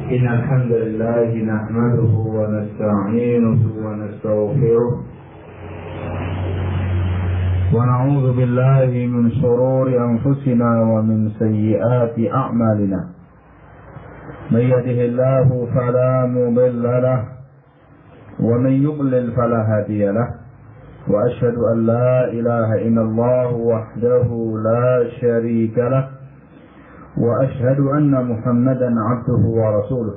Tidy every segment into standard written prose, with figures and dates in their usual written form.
إن الحمد لله نحمده ونستعينه ونستغفره ونعوذ بالله من شرور أنفسنا ومن سيئات أعمالنا. من يهده الله فلا مضل له ومن يضلل فلا هادي له، وأشهد أن لا إله إلا الله وحده لا شريك له، وأشهد أن محمدا عبده ورسوله.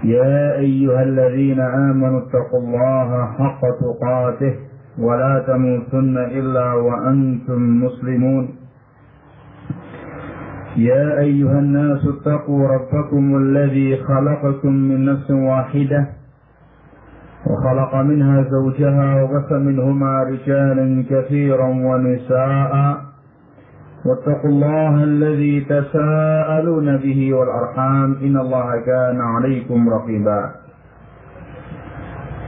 يا أيها الذين آمنوا اتقوا الله حق تقاته ولا تموتن إلا وأنتم مسلمون. يا أيها الناس اتقوا ربكم الذي خلقكم من نفس واحدة وخلق منها زوجها وبث منهما رجالا كثيرا ونساء، واتقوا الله الذي تساءلون به والأرحام إن الله كان عليكم رقيبا.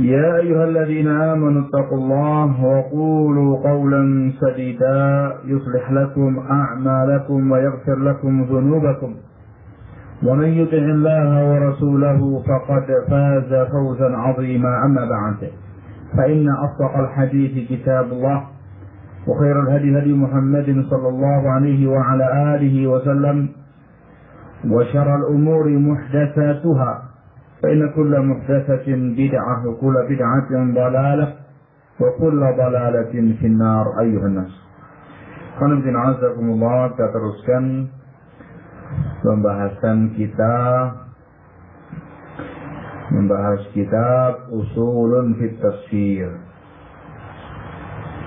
يا أيها الذين آمنوا اتقوا الله وقولوا قولا سديدا يصلح لكم أعمالكم ويغفر لكم ذنوبكم، ومن يطع الله ورسوله فقد فاز فوزا عظيما. أما بعد، فإن أصدق الحديث كتاب الله، وخير الهدي هدي محمد صلى الله عليه وعلى آله وسلم، وشر الأمور محدثاتها، فإن كل محدثة بدعة وكل بدعة ضلالة وكل ضلالة في النار. أيها الناس، khairan azakumullah. Kita teruskan pembahasan kita membahas kitab Usulun fit Tafsir,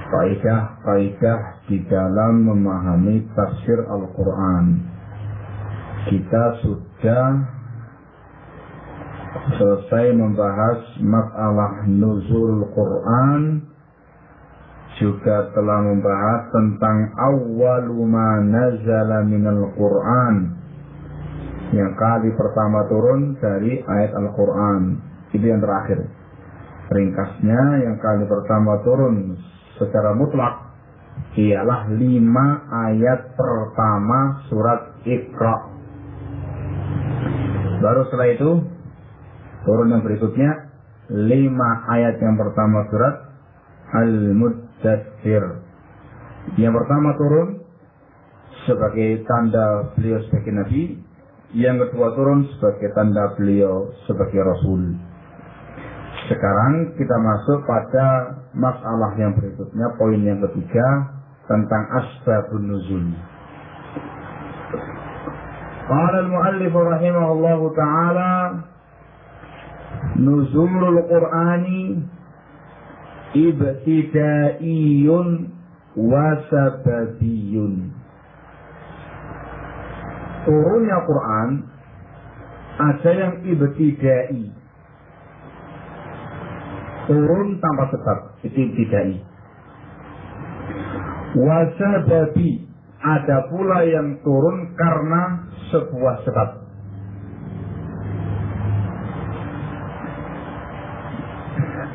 kaidah-kaidah di dalam memahami tafsir Al-Quran. Kita sudah selesai membahas masalah nuzul Quran, juga telah membahas tentang awwalu ma nazala minal Quran, yang kali pertama turun dari ayat Al-Quran. Itu yang terakhir. Ringkasnya, yang kali pertama turun secara mutlak ialah 5 ayat pertama surat Iqra. Baru setelah itu turun yang berikutnya 5 ayat yang pertama surat Al-Muddatsir. Yang pertama turun sebagai tanda beliau sebagai nabi, yang kedua turun sebagai tanda beliau sebagai rasul. Sekarang kita masuk pada masalah yang berikutnya, poin yang ketiga tentang asbabun nuzul. Qala al-muallif rahimahullahu ta'ala, nuzulul Qur'ani ibtidaiyun wa sababiyun. Turunnya Quran ada yang ibtidai, turun tanpa sebab, itu ibtidai. Wa sababi, ada pula yang turun karena sebuah sebab.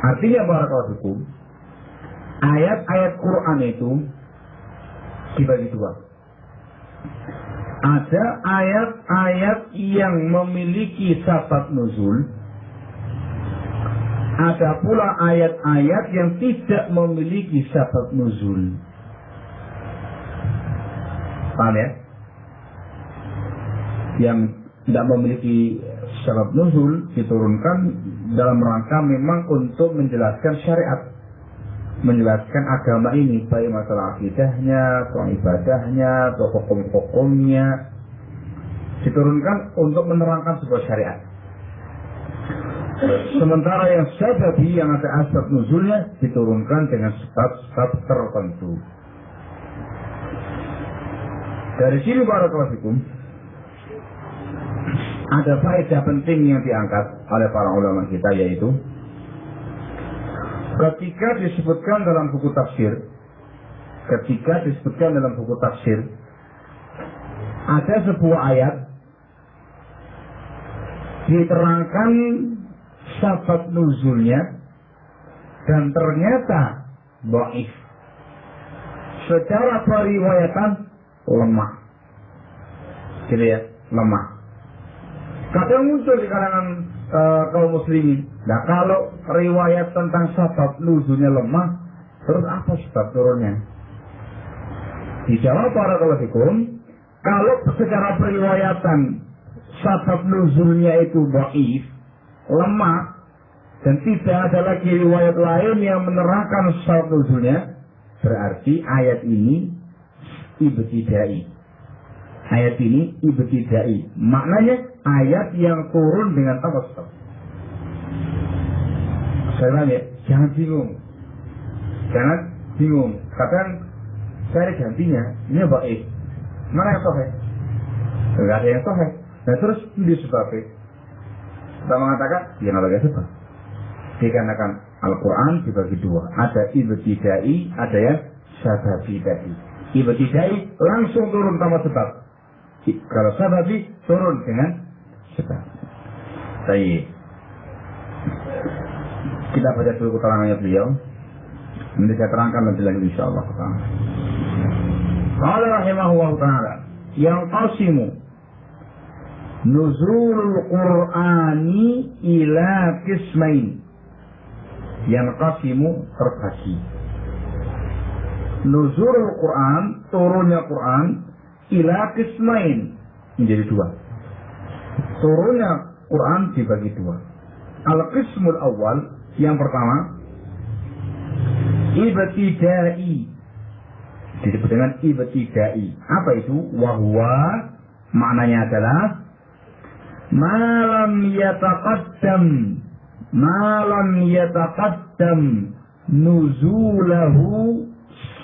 Artinya barakallahu fikum, ayat-ayat Quran itu dibagi dua. Ada ayat-ayat yang memiliki sabab nuzul, ada pula ayat-ayat yang tidak memiliki sabab nuzul. Paham ya? Yang tidak memiliki sabab nuzul diturunkan dalam rangka memang untuk menjelaskan syariat, menjelaskan agama ini, baik masalah akidahnya, atau ibadahnya, atau hukum-hukumnya, diturunkan untuk menerangkan sebuah syariat. Sementara yang sababi, yang ada asbab nuzulnya, diturunkan dengan sebab-sebab tertentu. Dari sini barakallahu fikum, ada faedah penting yang diangkat oleh para ulama kita, yaitu ketika disebutkan dalam buku tafsir, ada sebuah ayat diterangkan sabab nuzulnya dan ternyata dhaif, secara periwayatan lemah, gitu ya, lemah. Kadang muncul di kalangan kaum muslimin. Nah, kalau riwayat tentang sabab nuzulnya lemah, terus apa sebab turunnya? Dijawab para ulama, kalau secara periwayatan sabab nuzulnya itu dhaif, lemah, dan tidak ada lagi riwayat lain yang menerangkan sabab nuzulnya, berarti ayat ini ibtidai. Ayat ini ibtidai. Maknanya ayat yang turun dengan sebab. Saya ya, jangan bingung. Jangan bingung. Kadang cari gantinya, ini baik. Mana yang sahih? Enggak ada yang sahih. Nah terus disebabkan. Kita mengatakan, ya nggak ada sebab. Dikarenakan Al-Quran dibagi dua. Ada ibtidai, ada yang sababidai. Ibtidai langsung turun tanpa sebab. Kalau sababi turun dengan sebab. Baik. Kita baca dulu keterangannya beliau. Nanti saya terangkan lebih lanjut insyaallah. Qala rahimahullah ta'ala, yang qasimu nuzulul Qur'ani ila qismain. Yang qasimu terbagi. Nuzulul Qur'an, turunnya Qur'an ila qismain, menjadi dua. Turunnya Quran dibagi dua. Al-qismul awal, yang pertama ibtidai, disebut dengan ibtidai. Apa itu? Wahwa, maknanya adalah malam yataqaddam nuzulahu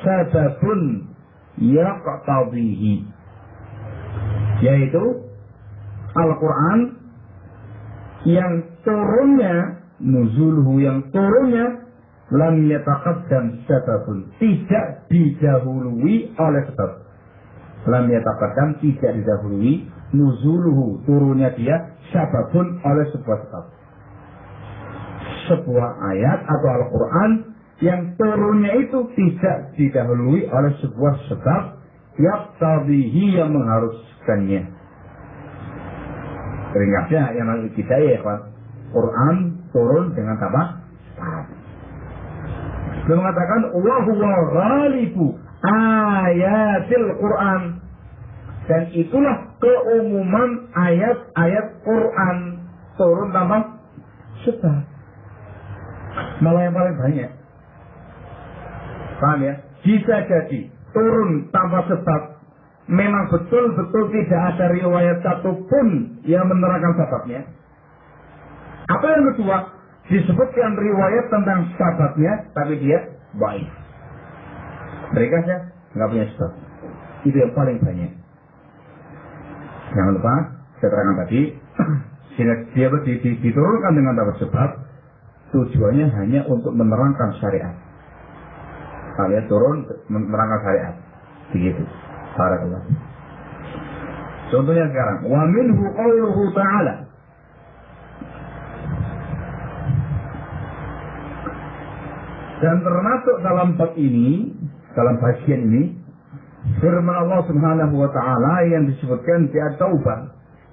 sababun yaqtadihi, yaitu Al-Quran yang turunnya, nuzulhu yang turunnya, lam yataqaddam sababun, tidak didahului oleh sebab. Lam yataqaddam, tidak didahului, nuzulhu, turunnya dia, sababun, oleh sebuah sebab. Sebuah ayat atau Al-Quran yang turunnya itu tidak didahului oleh sebuah sebab, yaqtadihi, yang mengharuskannya. Ringkasnya yang namanya ibtidai ya kan, Quran turun dengan apa? Dia mengatakan wa huwa ghalibu ayatil Quran, dan itulah keumuman ayat-ayat Quran turun tanpa sebab, malah yang paling banyak. Paham ya? Bisa jadi turun tanpa sebab, memang betul-betul tidak ada riwayat satupun yang menerangkan sebabnya. Apa yang kedua? Disebutkan riwayat tentang sebabnya, tapi dia baik. Mereka saya nggak punya sebab. Itu yang paling banyak. Jangan lupa saya terangkan tadi, sehingga dia diturunkan dengan tanpa sebab, tujuannya hanya untuk menerangkan syariat. Kalian turun menerangkan syariat, begitu. Barakallah. Contohnya sekarang, wa minhu qauluhu ta'ala, dan termasuk dalam bab ini, dalam bagian ini, firman Allah Subhanahu wa ta'ala yang disebutkan di At-Taubah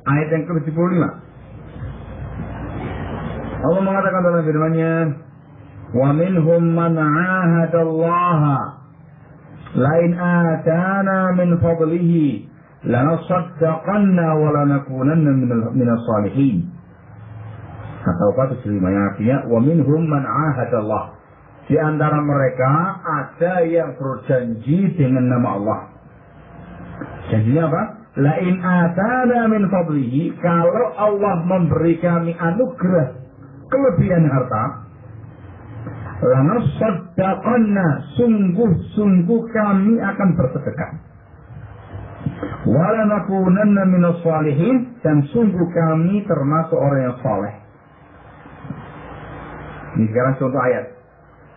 ayat yang ke-75. Allah mengatakan dalam firman-Nya, wa minhum man 'ahadallaha lain atana min fadlihi lanasaddaqanna wa lanakunanna minas salihin. Atau apa itu yang artinya wa minhum man 'ahadallah, di antara mereka ada yang berjanji dengan nama Allah. Janjinya apa? Lain atana min fadlihi, kalau Allah memberi kami anugerah kelebihan harta, lanasaddaqanna, sungguh-sungguh kami akan bersedekah, walanakunanna minas salihin, dan sungguh kami termasuk orang yang saleh. Ini sekarang contoh ayat.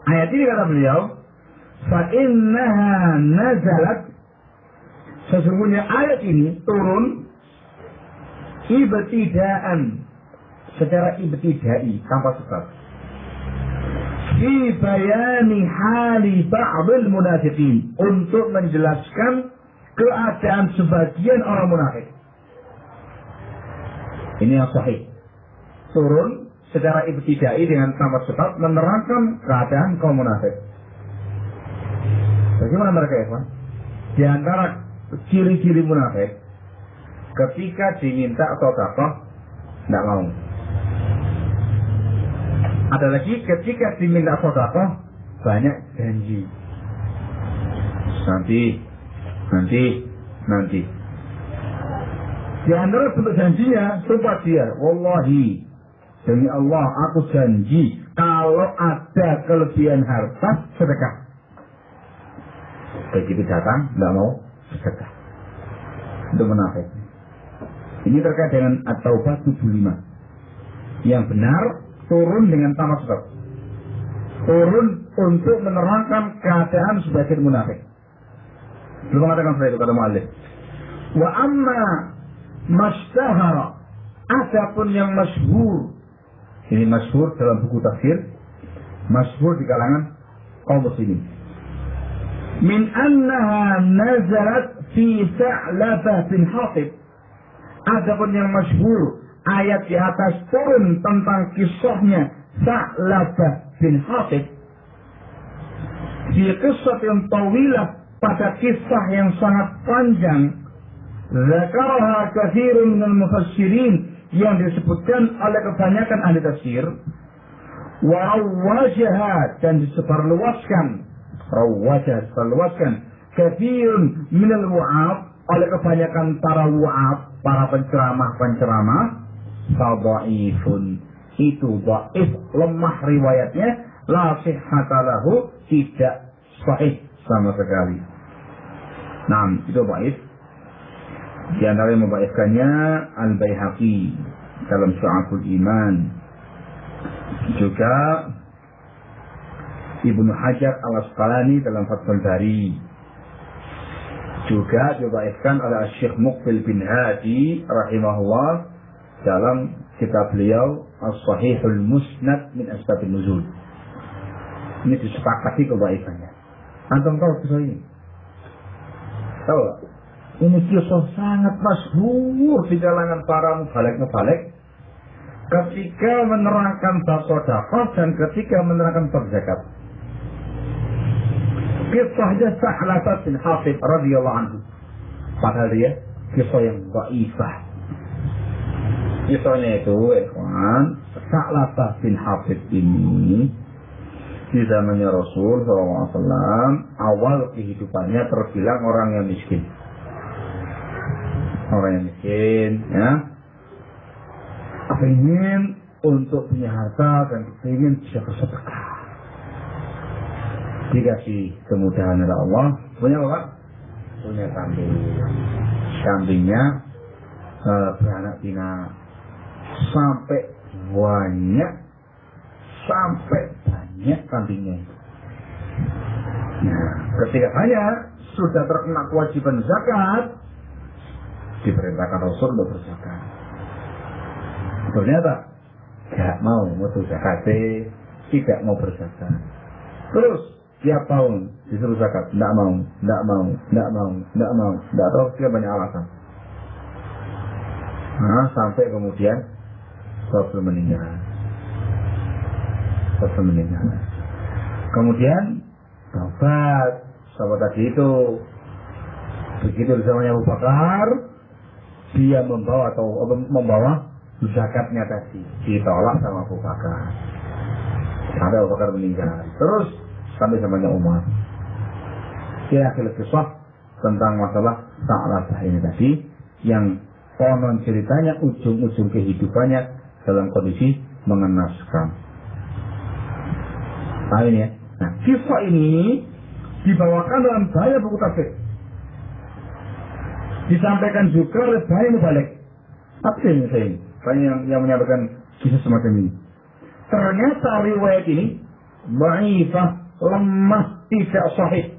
Ayat ini kata beliau, fa innaha nazalat, sesungguhnya ayat ini turun ibtidaan, secara ibtidai, tanpa sebab, fi bayani hali ba'dil munafiqin, untuk menjelaskan keadaan sebagian orang munafik. Ini yang sahih. Turun secara ibtidai dengan tanpa sebab menerangkan keadaan kaum munafik. Bagaimana mereka ya, Pak? Di antara ciri-ciri munafik, ketika diminta sedekah tidak mau. Ada lagi ketika diminta sedekah banyak janji. Nanti. Di antara bentuk janjinya, sumpah dia, wallahi, demi Allah aku janji kalau ada kelebihan harta sedekah. Begitu datang, tidak mau sedekah. Itu munafik. Ini terkait dengan At-Taubah 75. Yang benar turun dengan tanpa sebab. Turun untuk menerangkan keadaan sebagian munafik. Belum mengatakan seperti itu kata mu'allif. Wa amma mashtahara, adapun yang masyhur. Ini masyhur dalam buku tafsir, masyhur di kalangan kaum muslimin. Min annaha nazalat fi Sa'labah bin Hatib. Adapun yang masyhur, ayat di atas turun tentang kisahnya Sa'labah bin Hatib. Fi qissatin tawilah, pada kisah yang sangat panjang. Zakaraha katsirun minal mufassirin, yang disebutkan oleh kebanyakan ahli tafsir. Wa rawwajaha, dan disebarluaskan. Katsirun minal wu'ab, oleh kebanyakan para wu'ab, para penceramah. Fadha'ifun, itu dhaif, lemah riwayatnya. La sihhata lahu, tidak sahih sama sekali. Nah, itu dhaif. Di antara yang membaifkannya Al-Baihaqi dalam Syu'abul Iman. Juga Ibnu Hajar Al-Asqalani dalam Fathul Bari. Juga dibaifkan oleh Syekh Muqbil bin Hadi rahimahullah dalam kitab beliau As-Sahihul Musnad min Asbabun Nuzul. Ini disepakati kebaikannya. Antum tahu kisah ini? Tahu? Ini kisah sangat masyhur di kalangan para mubalik ketika menerangkan bab sedekah dan ketika menerangkan bab zakat. Kisahnya Sa'labah bin Hatib radhiyallahu anhu. Padahal dia kisah yang dhaifah. Kisahnya itu, Sa'labah bin Hatib ini di zamannya Rasul SAW, awal kehidupannya terbilang orang yang miskin. Ya. Ingin untuk punya harta dan ingin bisa bersedekah. Dikasih kemudahan oleh Allah. Punya apa? Punya kambing. Kambingnya beranak pinak. Sampai banyak kambingnya. Nah, ketika banyak sudah terkena kewajiban zakat, diperintahkan Rasul untuk berzakat. Ternyata tidak mau zakat, tidak mau berzakat. Terus tiap tahun disuruh zakat, tidak mau, tidak tahu, dia banyak alasan. Nah, sampai kemudian Rasul meninggal. Kemudian sahabat tadi itu begitu zamannya Abu Bakar, dia membawa zakatnya tadi ditolak sama Abu Bakar. Sampai Abu Bakar meninggal. Terus sampai zamannya Umar. Dia akhirnya kisah tentang masalah Sa'labah ini tadi, yang konon ceritanya ujung-ujung kehidupannya dalam kondisi mengenaskan. Nah ini ya. Nah, kisah ini dibawakan dalam banyak buku tafsir. Disampaikan juga oleh banyak mubalik. Apa ini saya? Banyak yang menyampaikan kisah semacam ini. Ternyata riwayat ini dhaifah, lemah, tidak sahih.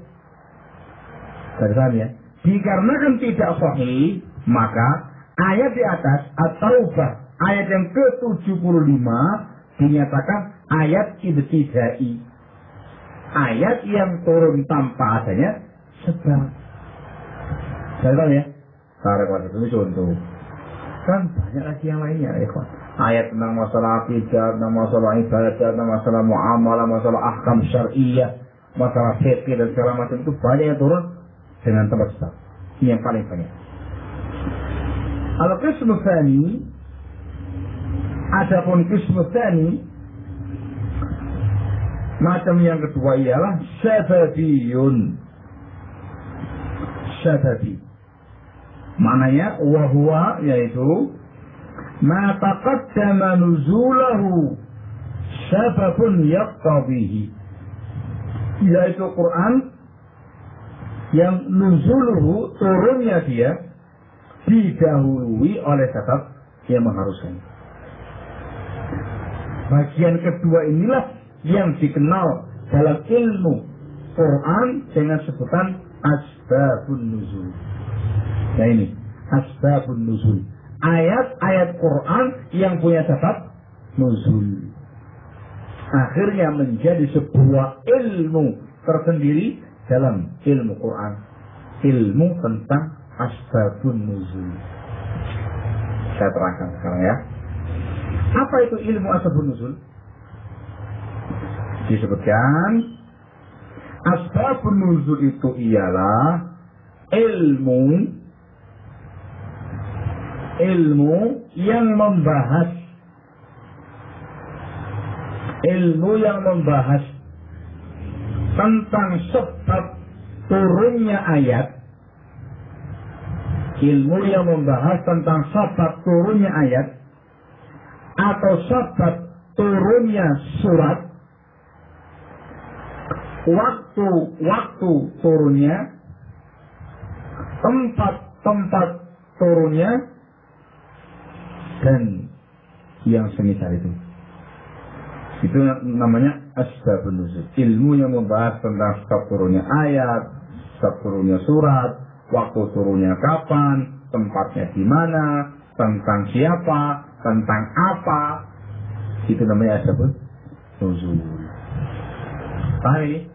Dari sana ya. Dikarenakan tidak sahih, maka ayat di atas At-Taubah ayat yang ke-75 dinyatakan ayat ibtidai. Ayat yang turun tanpa adanya sebab. Saya tahu ya. Tarik waktu itu contoh. Bahkan banyak lagi yang lainnya, ikhwan. Ayat tentang masalah akidah, tentang masalah ibadah, tentang masalah muamalah, masalah ahkam syar'iyah, masalah fikih dan segala macam itu banyak yang turun dengan tempat sebab. Ini yang paling banyak. Al-Qismu Tsani, adapun Qismu Tsani, macam yang kedua ialah Sababiyun. Sababi. Maknanya wahwa, yaitu ma taqaddama nuzulahu sababun yaqtadihi, yaitu Quran yang nuzuluhu, turunnya dia didahului oleh sebab yang mengharuskan. Bagian kedua inilah yang dikenal dalam ilmu Quran dengan sebutan asbabun nuzul. Nah ini asbabun nuzul, ayat-ayat Quran yang punya sebab nuzul, akhirnya menjadi sebuah ilmu tersendiri dalam ilmu Quran, ilmu tentang asbabun nuzul. Saya terangkan sekarang ya. Apa itu ilmu asbabun nuzul? Disebutkan asbabun nuzul itu ialah ilmu yang membahas tentang sebab turunnya ayat, ilmu yang membahas tentang sebab turunnya ayat atau sebab turunnya surat, waktu turunnya, tempat turunnya, dan yang semisal itu. Itu namanya asbabun nuzul. Ilmu yang membahas tentang sebab turunnya ayat, sebab turunnya surat, waktu turunnya kapan, tempatnya di mana, tentang siapa, tentang apa. Itu namanya asbabun nuzul. Paham ini?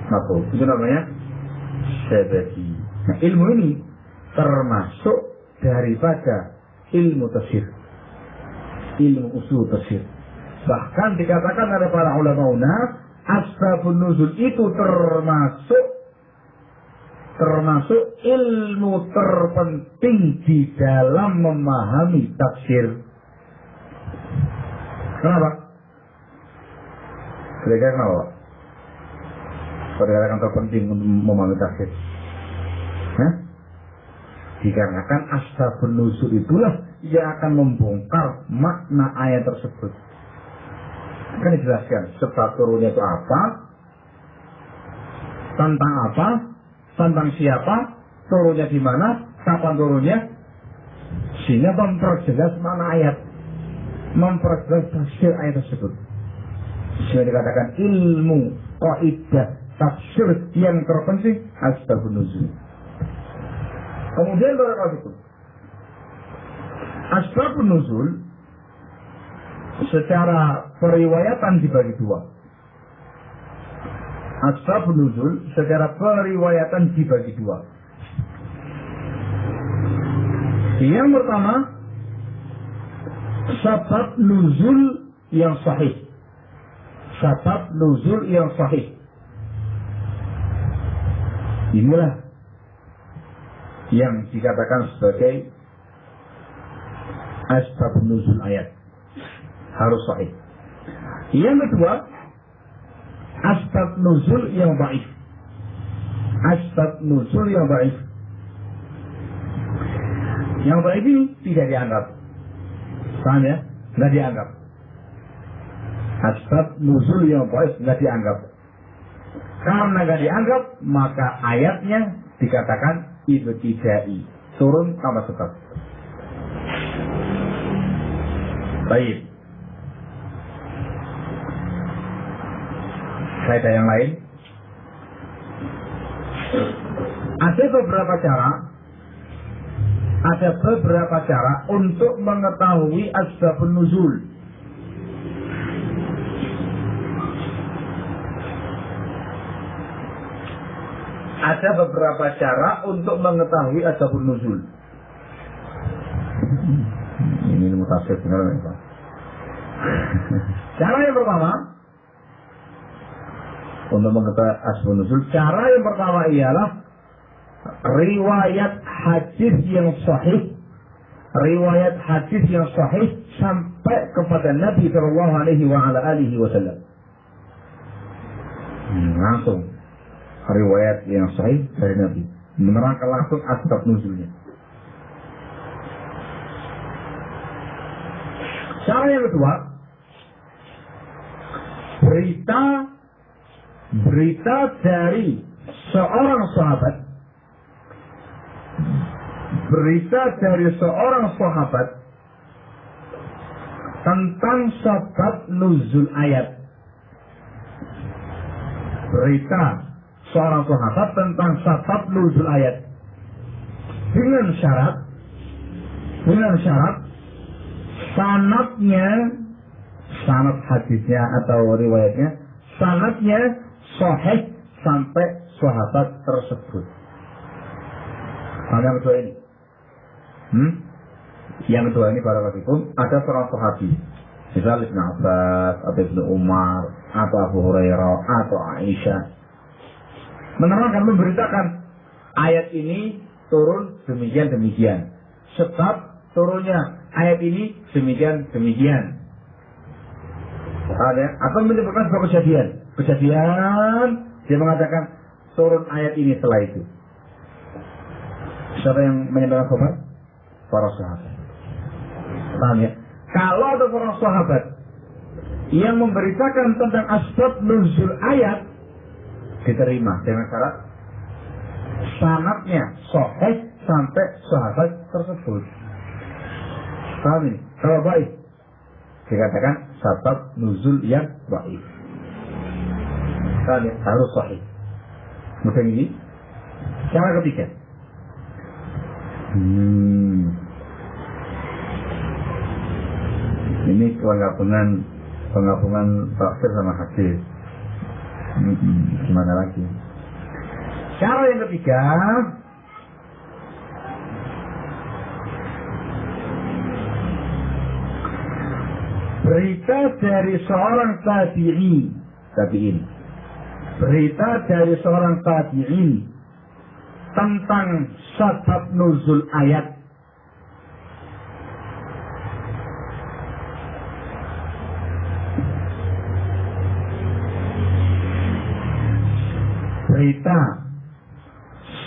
Maka itu namanya sababi. Nah, ilmu ini termasuk daripada ilmu tafsir, ilmu usul tafsir. Bahkan dikatakan oleh para ulama asbabun nuzul itu termasuk ilmu terpenting di dalam memahami tafsir. Kenapa? Kira-kira kenapa? Dikatakan terpenting untuk memahami tafsir. Dikarenakan asbabun nuzul itulah yang akan membongkar makna ayat tersebut. Akan dijelaskan sebab turunnya itu apa, tentang siapa, turunnya di mana, kapan turunnya, sehingga memperjelas makna ayat, memperjelas tafsir ayat tersebut. Sehingga dikatakan ilmu kaidah tafsir yang terpenting asbabun nuzul. Kemudian berikut asbabun nuzul secara periwayatan dibagi dua. Asbabun nuzul secara periwayatan dibagi dua. Yang pertama, sebab nuzul yang sahih. Sebab nuzul yang sahih. Inilah yang dikatakan sebagai asbabun nuzul ayat. Harus sahih. Yang kedua, asbab nuzul yang dhaif. Asbab nuzul yang dhaif. Yang dhaif ini tidak dianggap. Paham ya? Tidak dianggap. Asbab nuzul yang dhaif tidak dianggap. Karena tidak dianggap, maka ayatnya dikatakan ibtidai, turun tanpa sebab. Baik. Faedah yang lain, ada beberapa cara untuk mengetahui asbabun nuzul. Ada beberapa cara untuk mengetahui asbabun nuzul. Ini ilmu tafsir benar ya Pak. Cara yang pertama untuk mengetahui asbabun nuzul, cara yang pertama ialah riwayat hadis yang sahih. Riwayat hadis yang sahih sampai kepada Nabi sallallahu alaihi wasallam. Langsung riwayat yang sahih dari Nabi menerangkan langsung asbab nuzulnya. Cara yang kedua, berita dari seorang sahabat, tentang sebab nuzul ayat. Berita seorang sahabat tentang sebab nuzul ayat dengan syarat sanad hadisnya atau riwayatnya, sanadnya sahih sampai sahabat tersebut. Yang kedua ini, yang kedua ini barakallahu ada seorang sahabi, misal Ibnu Abbas atau Ibnu Umar atau Abu Hurairah atau Aisyah, menerangkan, memberitakan ayat ini turun demikian, sebab turunnya ayat ini demikian. Atau menyebutkan sebuah kejadian, dia mengatakan turun ayat ini setelah itu. Siapa yang menyampaikan khabar? Para sahabat. Paham ya? Kalau ada para sahabat yang memberitakan tentang asbab nuzul ayat, diterima dengan syarat sanadnya sahih sampai sahabat tersebut. Paham ini? Kalau baik dikatakan sebab nuzul yang baik. Paham ya? Harus sahih. Mungkin ini cara ketiga. Ini penggabungan tafsir sama hadis. Gimana lagi? Cara yang ketiga, berita dari seorang tabi'in. Berita dari seorang tabi'in tentang sebab nuzul ayat. Berita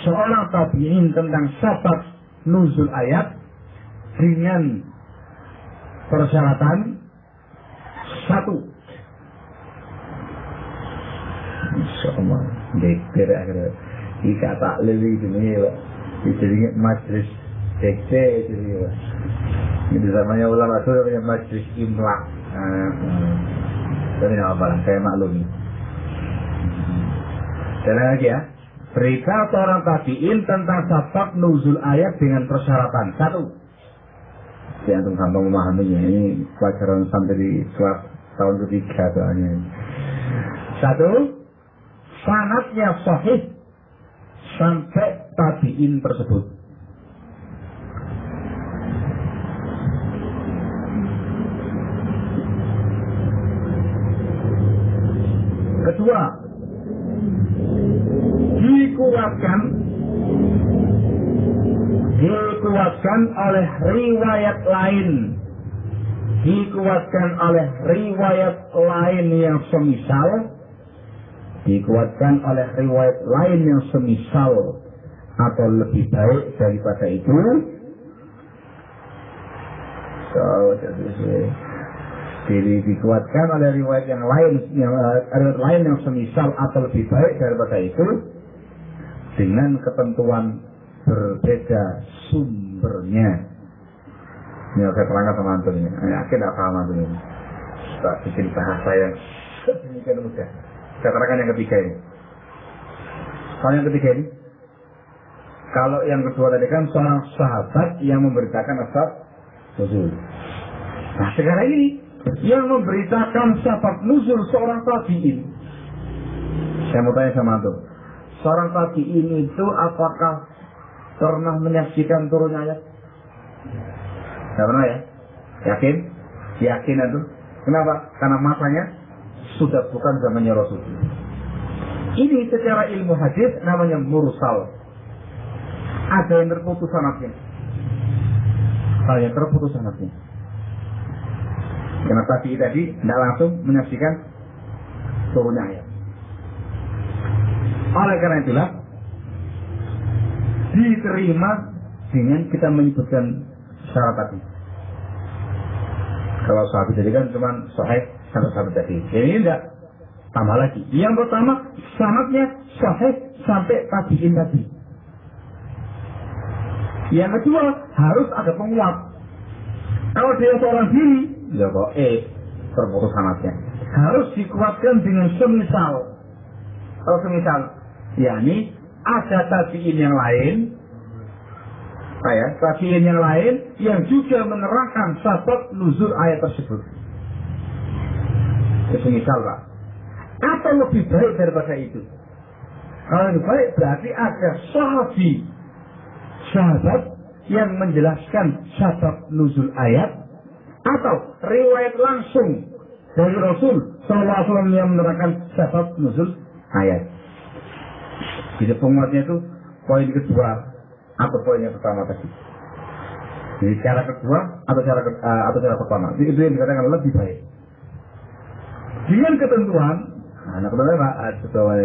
seorang tabi'in tentang sebab nuzul ayat dengan persyaratan satu. Insyaallah, dekir akhirnya ika taklil ini Pak. Jadi majlis dekte itu Pak. Ini namanya ulama itu namanya majlis imlak. Tapi enggak apa-apa, saya maklumi. Dan lagi ya, berita seorang tabi'in tentang sebab nuzul ayat dengan persyaratan satu. Si antum gampang memahaminya, ini pelajaran sampai di kelas tahun ketiga soalnya. Satu, sanadnya sahih sampai tabi'in tersebut. Kedua, dikuatkan oleh riwayat lain. Dikuatkan oleh riwayat lain yang semisal. Dikuatkan oleh riwayat lain yang semisal atau lebih baik daripada itu. Dikuatkan oleh riwayat yang lain yang semisal atau lebih baik daripada itu dengan ketentuan berbeda sumbernya. Ini saya terangkan sama antum ini. Yakin tidak paham antum ini. Tak bikin bahasa yang sedemikian mudah. Saya terangkan yang ketiga ini. Kalau yang ketiga ini, kalau yang kedua tadi kan seorang sahabat yang memberitakan asbab nuzul. Nah sekarang ini yang memberitakan sebab nuzul seorang tabi'in. Saya mau tanya sama antum, seorang tabi'in itu apakah pernah menyaksikan turunnya ayat? Tidak pernah ya? Yakin? Yakin itu? Kenapa? Karena masanya sudah bukan zamannya Rasul. Ini secara ilmu hadis namanya mursal. Ada yang terputus sanadnya. Ada yang terputus sanadnya. Karena tadi tidak langsung menyaksikan turunnya ayat. Oleh karena itulah diterima dengan kita menyebutkan syarat tadi. Kalau sahabat tadi kan cuma sahih sampai sahabat tadi. Ini tidak, tambah lagi. Yang pertama sanadnya sahih sampai tabi'in tadi. Yang kedua harus ada penguat. Kalau dia seorang diri, ya kok terputus sanadnya. Harus dikuatkan dengan semisal. Kalau semisal, yakni ada tabi'in yang lain, tabi'in yang lain yang juga menerangkan sebab nuzul ayat tersebut. Semisal Pak. Atau lebih baik daripada itu. Kalau lebih baik berarti ada sahabat yang menjelaskan sebab nuzul ayat, atau riwayat langsung dari Rasul SAW yang menerangkan sebab nuzul ayat. Jadi penguatnya itu poin kedua atau poin yang pertama tadi. Jadi cara kedua atau cara pertama itu yang dikatakan lebih baik. Dengan ketentuan,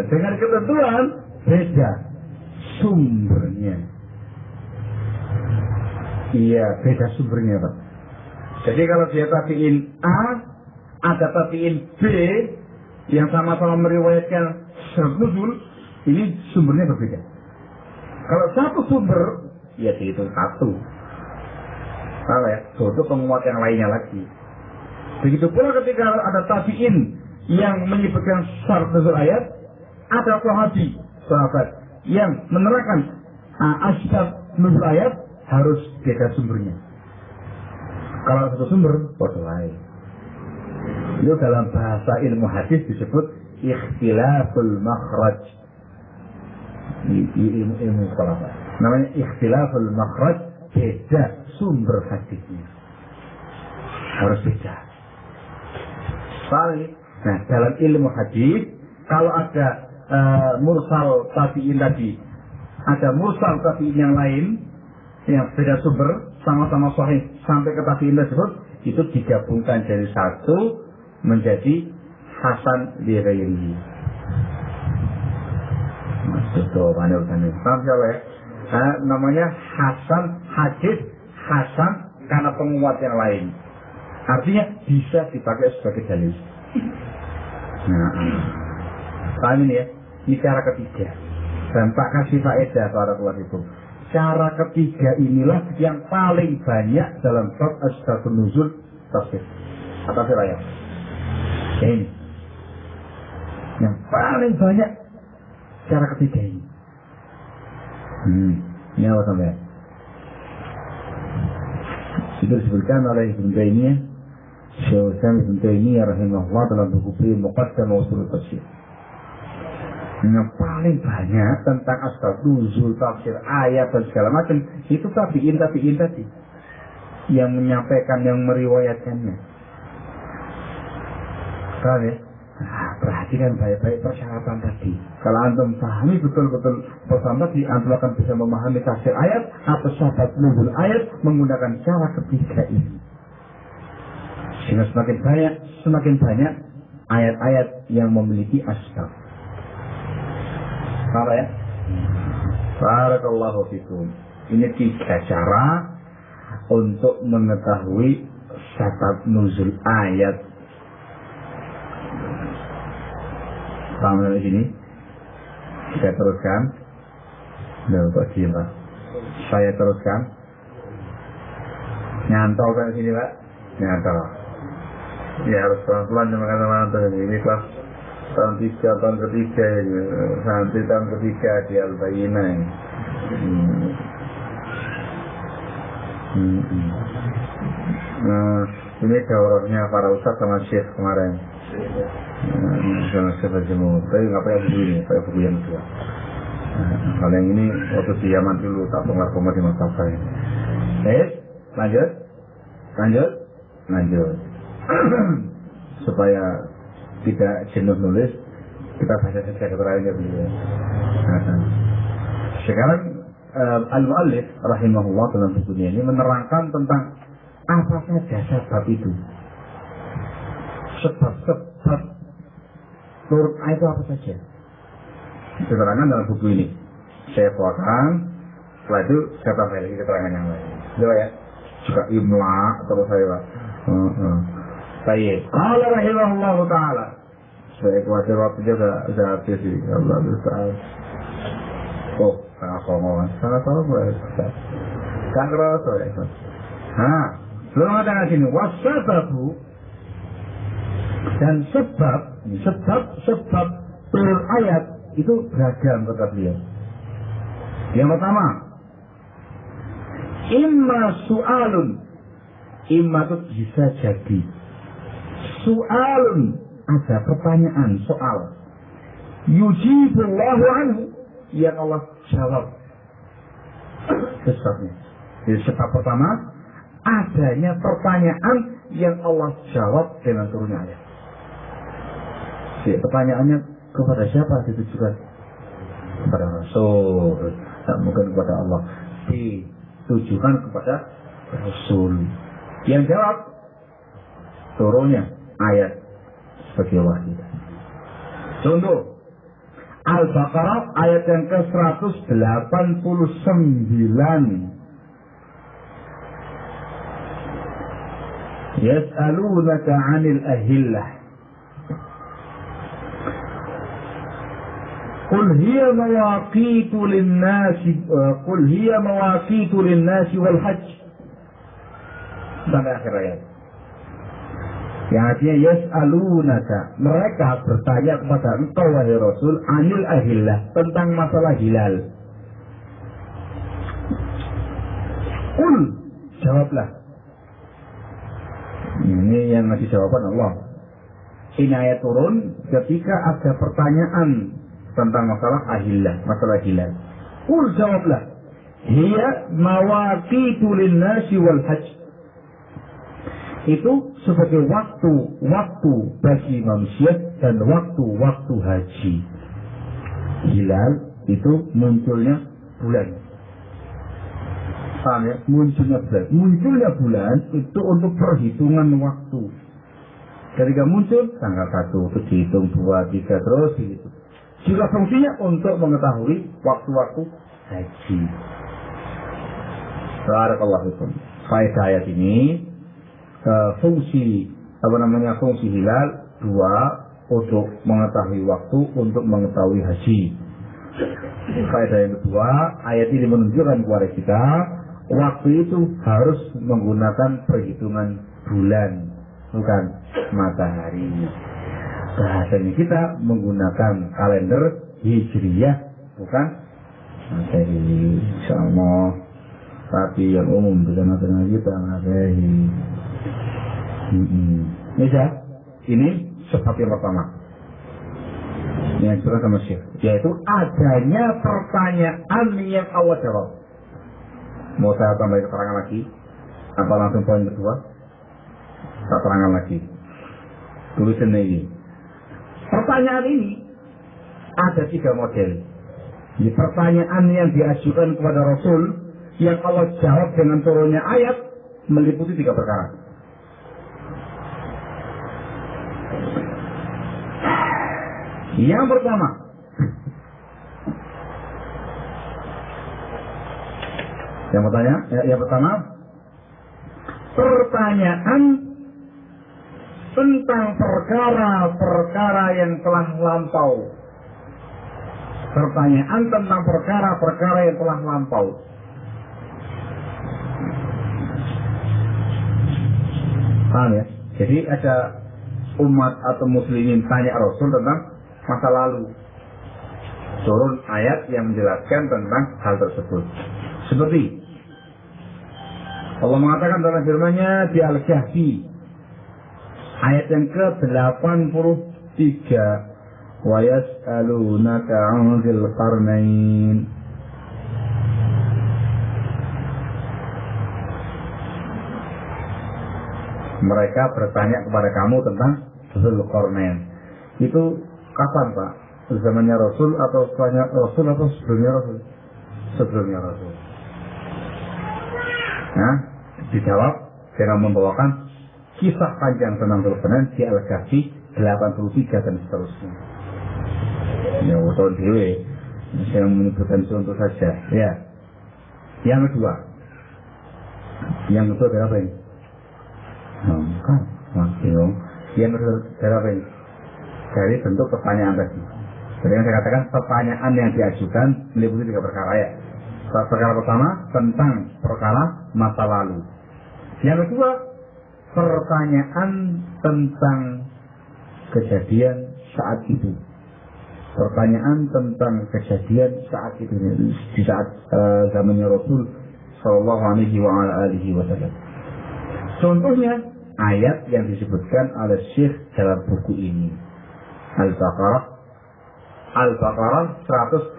dengan ketentuan beda sumbernya. Iya, beda sumbernya Pak. Jadi kalau dia tabi'in A, ada tabi'in B yang sama-sama meriwayatkan nuzul, ini sumbernya berbeda. Kalau satu sumber, ya dihitung satu. Kalau ya, itu penguat yang lainnya lagi. Begitu pula ketika ada tabi'in yang menyebutkan syarat nuzul ayat, ada sahabat yang menerangkan asbab nuzul ayat, harus beda sumbernya. Kalau satu sumber, bodoh lain. Itu dalam bahasa ilmu hadis disebut ikhtilaful makhraj. Ilmu sekolah namanya ikhtilaful makhraj, beda sumber hadisnya. Harus beda. Nah, dalam ilmu hadis kalau ada mursal tabi'in tadi, ada mursal tabi'in yang lain yang beda sumber, sama-sama sahih sampai ke tabi'in tersebut, itu digabungkan jadi satu menjadi hasan li ghairihi. Maksudnya paham ya? Namanya hasan hadis, hasan karena penguat yang lain. Artinya bisa dipakai sebagai dalil. Nah, paham ini ya? Ini cara ketiga. Dan Pak kasih faedah para keluarga. Cara ketiga inilah yang paling banyak dalam bab asbabun nuzul tafsir atau ayat. Ini yang paling banyak cara ketiga ini. Ini apa sampai? Sudah disebutkan oleh Ibnu Taimiyah, Syekh Ibnu Taimiyah rahimahullah dalam buku Muqaddamah Ushul Tafsir. Yang paling banyak tentang asbab nuzul, tafsir ayat dan segala macam itu tabi'in tadi yang menyampaikan, yang meriwayatkannya. Paham ya? Perhatikan baik-baik persyaratan tadi. Kalau antum pahami betul-betul pertama tadi, antum akan bisa memahami tafsir ayat atau sebab nuzul ayat menggunakan cara ketiga ini. Sehingga semakin banyak ayat-ayat yang memiliki asbab. Apa ya? Barakallahu fikum. Ini 3 cara untuk mengetahui sebab nuzul ayat. Sampai di sini saya teruskan. Pak. Saya teruskan. Nyantol kan sini Pak? Nyantol. Ya harus pelan-pelan jangan kata-kata ini kelas tahun ketiga santri tahun ketiga di Al-Bayyinah. Nah, ini daurahnya para ustaz sama syekh kemarin. Sama syekh Jemur. Tapi nggak pakai buku ini, pakai buku yang kedua. Kalau yang ini waktu di Yaman dulu tak pengar di Mustafa ini. Lanjut. Lanjut. Supaya tidak jenuh nulis, kita baca saja keterangannya beliau. Sekarang Al-Mu'allif rahimahullah dalam bukunya ini menerangkan tentang apa saja sebab itu. Sebab turun itu apa saja. Diterangkan dalam buku ini. Saya potong, setelah itu saya tambah lagi keterangan yang lain. Coba ya. Juga imla terus saya Pak. Baik. Qala rahimahullah taala. Saya khawatir waktu juga sudah habis sih. Allah Ta'ala. Oh, sangat ngomong. Kan kerasa ya. Belum ada sini. Wasababu dan sebab turun ayat itu beragam kata beliau. Yang pertama, imma su'alun. Imma itu bisa jadi su'alun, ada pertanyaan, soal. Yujibullahu anhu, yang Allah jawab. Sebabnya. Jadi sebab pertama, adanya pertanyaan yang Allah jawab dengan turunnya ayat. Jadi pertanyaannya kepada siapa ditujukan? Kepada Rasul, tak mungkin kepada Allah. Ditujukan kepada Rasul. Yang jawab turunnya ayat sebagai wahyu. Contoh Al-Baqarah ayat yang ke-189. Yas'alunaka 'anil ahillah. Qul hiya mawaqitu lin-nasi wal hajj. Sampai akhir ayat. Yang artinya yas'alunaka, mereka bertanya kepada engkau wahai Rasul, 'anil ahillah, tentang masalah hilal. Qul, jawablah. Ini yang ngasih jawaban Allah. Ini ayat turun ketika ada pertanyaan tentang masalah ahillah, masalah hilal. Qul, jawablah. Hiya mawaqitu lin-nasi wal hajj. Itu sebagai waktu bagi manusia dan waktu haji. Hilal itu munculnya bulan. Paham ya? Munculnya bulan itu untuk perhitungan waktu. Ketika muncul tanggal 1 itu dihitung 2, 3 terus gitu. Juga fungsinya untuk mengetahui waktu-waktu haji. Barakallahu fikum. Faedah ayat ini fungsi hilal 2 untuk mengetahui waktu, untuk mengetahui haji. Faedah yang kedua, ayat ini menunjukkan kepada kita waktu itu harus menggunakan perhitungan bulan, bukan matahari. Bahasanya kita menggunakan kalender hijriyah, bukan matahari. Insyaallah. Tapi yang umum bukan matahari kita matahari. Ini sebab yang pertama yang disebutkan sama Syekh, yaitu adanya pertanyaan yang Allah jawab. Mau saya tambah keterangan lagi? Apa langsung poin kedua? Saya terangkan lagi. Tulisan ini. Pertanyaan ini ada 3 model. Di pertanyaan yang diajukan kepada Rasul yang Allah jawab dengan turunnya ayat meliputi 3 perkara. Yang pertama, pertanyaan tentang perkara-perkara yang telah lampau. Pertanyaan tentang perkara-perkara yang telah lampau. Paham ya? Jadi ada umat atau muslimin tanya Rasul tentang masa lalu. Turun ayat yang menjelaskan tentang hal tersebut. Seperti Allah mengatakan dalam firman-Nya di Al-Kahfi ayat yang ke-83, wa yas'alunaka 'anil qarnain. Mereka bertanya kepada kamu tentang Dzulqarnain. Itu kapan Pak? Zamannya Rasul atau setelahnya Rasul atau sebelumnya Rasul? Sebelumnya Rasul. Nah, dijawab dengan membawakan kisah panjang tentang Dzulqarnain di Al-Kahfi 83 dan seterusnya. Ya, tahun dewe. Saya menyebutkan contoh saja. Ya. Yang kedua berapa ini? Yang kedua berapa ini? Dari bentuk pertanyaan tadi. Jadi yang saya katakan pertanyaan yang diajukan meliputi 3 perkara ya. Perkara pertama tentang perkara masa lalu. Yang kedua pertanyaan tentang kejadian saat itu. Pertanyaan tentang kejadian saat itu di saat zamannya Rasul Sallallahu Alaihi Wasallam. Contohnya ayat yang disebutkan oleh Syekh dalam buku ini Al-Baqarah 189.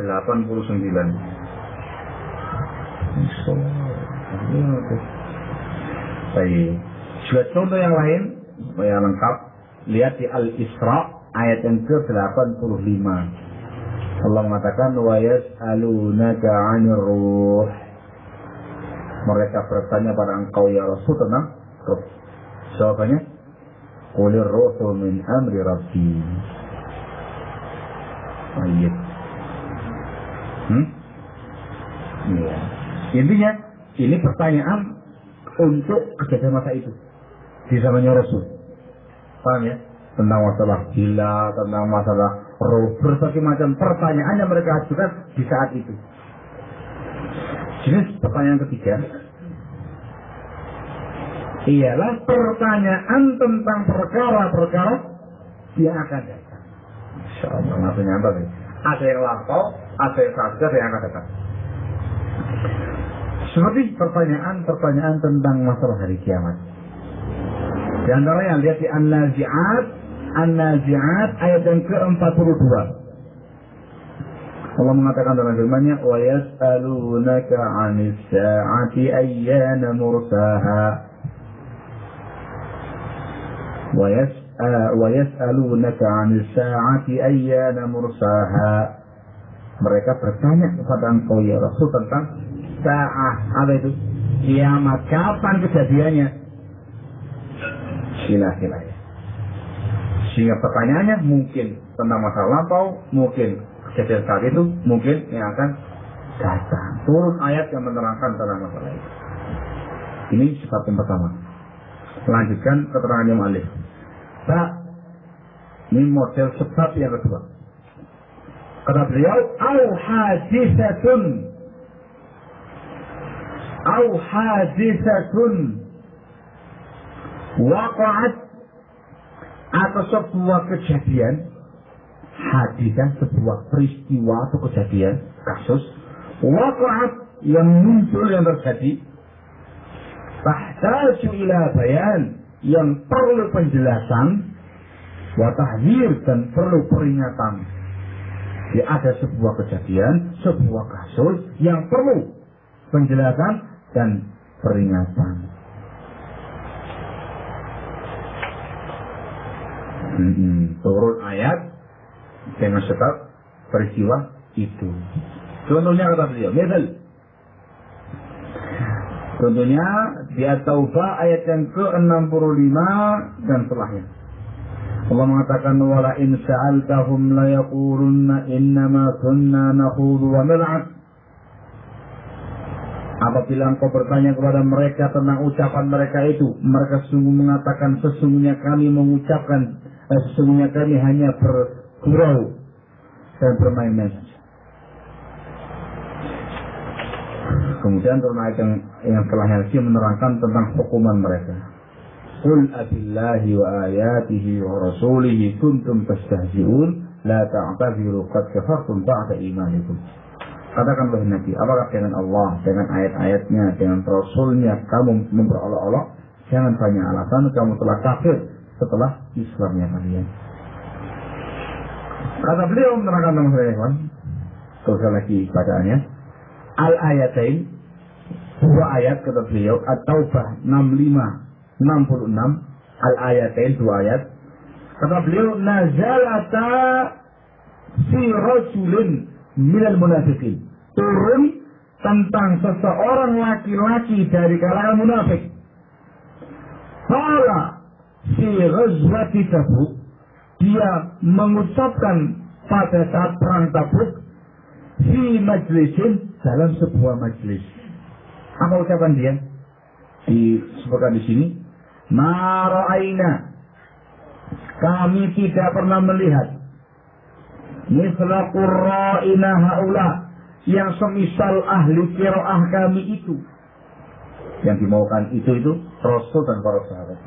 Baik. Juga contoh yang lain yang lengkap lihat di Al-Isra ayat yang ke-85. Allah mengatakan wa yas'alunaka 'anir ruh. Mereka bertanya pada engkau ya Rasul tentang ruh. Jawabannya qulir ruhu min amri rabbi. Ayat. Ya. Intinya ini pertanyaan untuk kejadian masa itu di zamannya Rasul. Paham ya? Tentang masalah gila, tentang masalah roh, berbagai macam pertanyaan yang mereka ajukan di saat itu. Jenis pertanyaan ketiga ialah pertanyaan tentang perkara-perkara yang akan datang. Insyaallah maksudnya apa nih? Ada yang lampau, ada yang saat ada yang akan datang. Seperti pertanyaan tentang masalah hari kiamat. Di antara yang lihat di An-Nazi'at ayat yang ke-42. Allah mengatakan dalam firman-Nya, "Wa yas'alunaka 'anis sa'ati ayyana mursaha." Wa yas'alunaka 'anis sa'ati ayyana mursaha. Mereka bertanya kepada engkau ya Rasul tentang sa'ah. Apa itu? Kiamat. Kapan kejadiannya? Sila-sila. Sehingga pertanyaannya mungkin tentang masa lampau, mungkin kejadian saat itu, mungkin yang akan datang. Turun ayat yang menerangkan tentang masalah itu. Ini sebab yang pertama. Lanjutkan keterangannya Mu'allif. Ini model sebab yang kedua. Kata beliau, au hadisatun waqa'at, atau sebuah kejadian, hadisah sebuah peristiwa atau kejadian, kasus, waqa'at yang muncul, yang terjadi, tahtaju ila bayan, yang perlu penjelasan, wa tahdzir, dan perlu peringatan. Ya, ada sebuah kejadian, sebuah kasus yang perlu penjelasan dan peringatan. Turun ayat dengan sebab peristiwa itu. Contohnya kata beliau, misal contohnya di At-Taubah ayat yang ke-65 dan setelahnya. Allah mengatakan wala in sa'altahum la yaqulunna innama kunna nakhudu wa nal'ab. Apabila engkau bertanya kepada mereka tentang ucapan mereka itu, mereka sungguh mengatakan sesungguhnya kami mengucapkan, sesungguhnya kami hanya bergurau dan bermain-main saja. Kemudian turun ayat yang setelahnya menerangkan tentang hukuman mereka. Qul abillahi wa ayatihi wa rasulihi kuntum tastahzi'un la ta'taziru qad kafartum ba'da imanikum. Katakan wahai Nabi, apakah dengan Allah, dengan ayat-ayatnya, dengan Rasulnya kamu memperolok-olok? Jangan banyak alasan, kamu telah kafir setelah Islamnya kalian. Kata beliau menerangkan tentang saya, terus lagi bacaannya. Al-ayatain, dua ayat kata beliau, At-Taubah 65, 66 al-ayatain, 2 ayat. Kata beliau, nazalata fi rajulin minal munafiqin. Turun tentang seseorang laki-laki dari kalangan munafik. Qala fi ghazwati Tabuk, dia mengucapkan pada saat perang Tabuk, fi majlisin, dalam sebuah majlis. Apa ucapan dia? Disebutkan di sini, ma ra'aina, kami tidak pernah melihat misla qurra'ina haula, yang semisal ahli qiraah kami itu. Yang dimaukan itu Rasul dan para sahabat.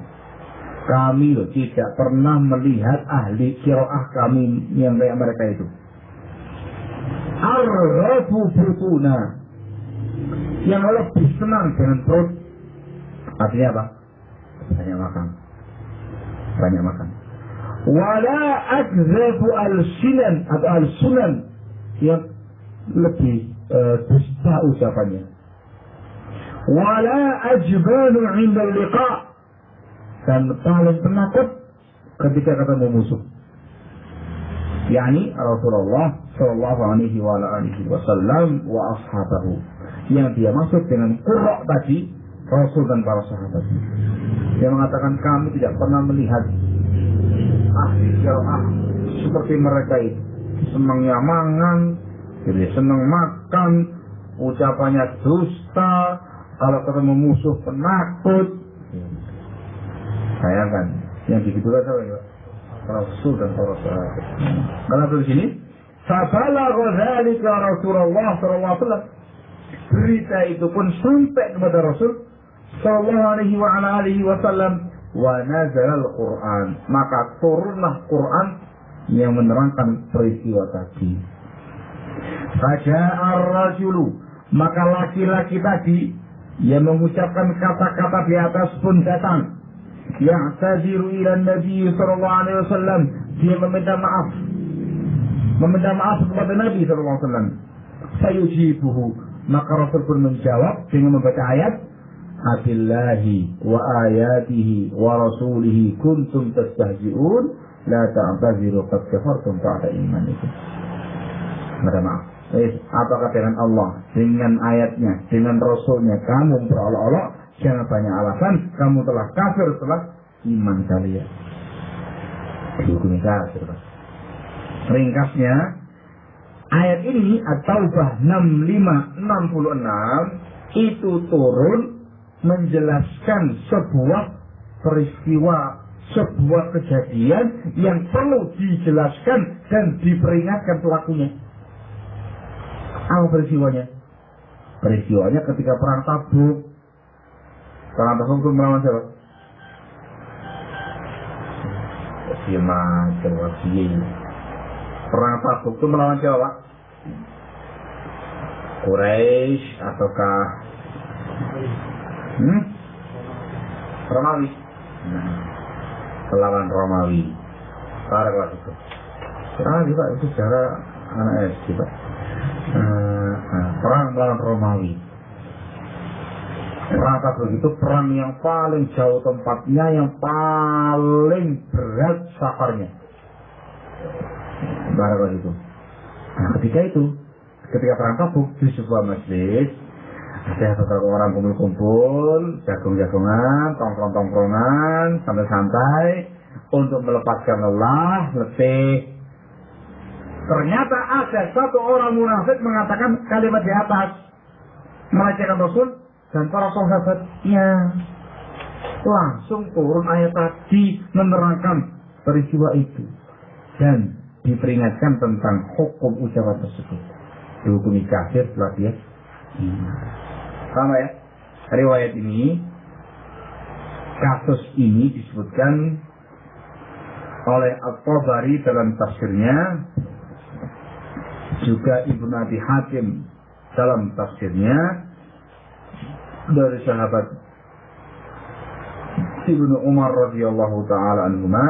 Kami tidak pernah melihat ahli qiraah kami yang kayak mereka itu. Arghabu butuna, yang lebih senang dengan perut. Artinya apa? Banyak makan. Wala akzafu al-sinan atau al-sunan, yang lebih dusta ucapannya. Wala ajbanu 'inda liqa, dan paling penakut ketika ketemu musuh. Yani Rasulullah sallallahu alaihi wasallam wa ashabahu, yang dia maksud dengan qurra tadi Rasul dan para sahabat. Dia mengatakan kami tidak pernah melihat ahli qiraah seperti mereka itu. Senangnya mangan, jadi senang makan, ucapannya dusta, kalau ketemu musuh penakut. Bayangkan, yang digitukan siapa? Rasul dan para sahabat. Karena di sini, fabalagha dzalika Rasulullah sallallahu alaihi wasallam. Berita itu pun sampai kepada Rasul sallallahu alaihi wasallam, wa nazala al-Qur'an, maka turunlah Quran yang menerangkan peristiwa tadi. Faja'a ar-rajulu, maka laki-laki tadi yang mengucapkan kata-kata di atas pun datang. Ya'taziru ila Nabi sallallahu alaihi wasallam, dia meminta maaf kepada Nabi sallallahu alaihi wasallam. Sayujibuhu, maka Rasul pun menjawab dengan membaca ayat, Abillahi wa ayatihi wa rasulihi kuntum tastahzi'un la ta'taziru qad kafartum ba'da imanikum. Minta maaf. Apakah dengan Allah, dengan ayatnya, dengan Rasulnya kamu berolok-olok? Jangan banyak alasan, kamu telah kafir setelah iman kalian. Dihukumi kafir. Ringkasnya, ayat ini At-Taubah 65-66 itu turun menjelaskan sebuah peristiwa, sebuah kejadian yang perlu dijelaskan dan diperingatkan pelakunya. Apa peristiwanya? Peristiwanya ketika perang Tabuk. Perang Tabuk itu melawan siapa? Perang Tabuk itu melawan siapa? Quraisy ataukah Romawi? Melawan Romawi. Para kelas itu. Pak, itu secara anak SD, Pak. Perang melawan Romawi. Perang Tabuk itu perang yang paling jauh tempatnya, yang paling berat safarnya. Para itu. Nah, ketika perang Tabuk di sebuah masjid, ada beberapa orang kumpul-kumpul, jagung-jagungan, tongkrong-tongkrongan, santai-santai untuk melepaskan lelah, letih. Ternyata ada satu orang munafik mengatakan kalimat di atas, melecehkan Rasul dan para sahabatnya. Langsung turun ayat tadi menerangkan peristiwa itu dan diperingatkan tentang hukum ucapan tersebut. Dihukumi kafir setelah dia sama ya. Riwayat ini, kasus ini disebutkan oleh At-Tabari dalam tafsirnya, juga Ibnu Abi Hatim dalam tafsirnya, dari sahabat Ibnu Umar radhiyallahu taala anhuma,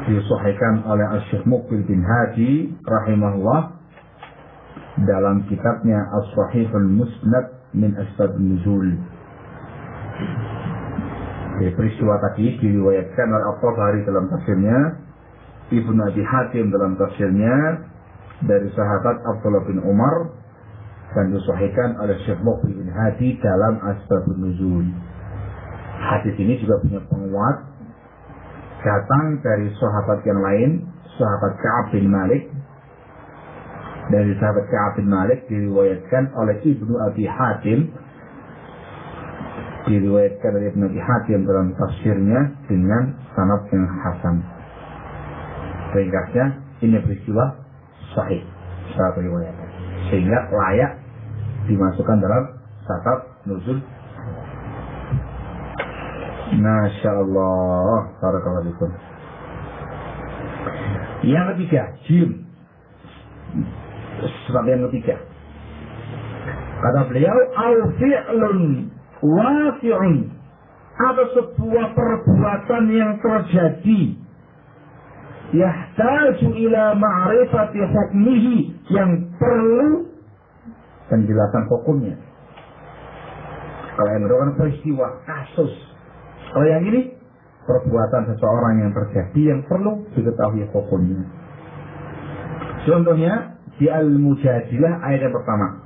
disahihkan oleh Asy-Syaikh Muqbil bin Hadi rahimahullah dalam kitabnya As-Sahihul Musnad min Asbab Nuzul. Peristiwa tadi diriwayatkan oleh At-Tabari dalam tafsirnya, Ibnu Abi Hatim dalam tafsirnya dari sahabat Abdullah bin Umar, dan disahihkan oleh Syekh Muqbil bin Hadi dalam Asbabun Nuzul. Hadis ini juga punya penguat, datang dari sahabat yang lain, sahabat Ka'ab bin Malik. Dari sahabat Ka'ab bin Malik diriwayatkan oleh Ibnu Abi Hatim, diriwayatkan oleh Ibnu Abi Hatim dalam tafsirnya dengan sanad yang hasan. Ringkasnya, ini peristiwa sahih secara riwayat, sehingga layak dimasukkan dalam kitab nuzul. Masya Allah, barakallahu fikum. Yang ketiga, jim. Sebab yang ketiga, kata beliau, al-fi'lun wafi'un, ada sebuah perbuatan yang terjadi, yahtaju ila ma'rifati hukmihi, yang perlu penjelasan hukumnya. Kalau yang merupakan peristiwa, kasus. Kalau yang ini, perbuatan seseorang yang terjadi yang perlu diketahui hukumnya. Contohnya di Al-Mujadilah ayat yang pertama,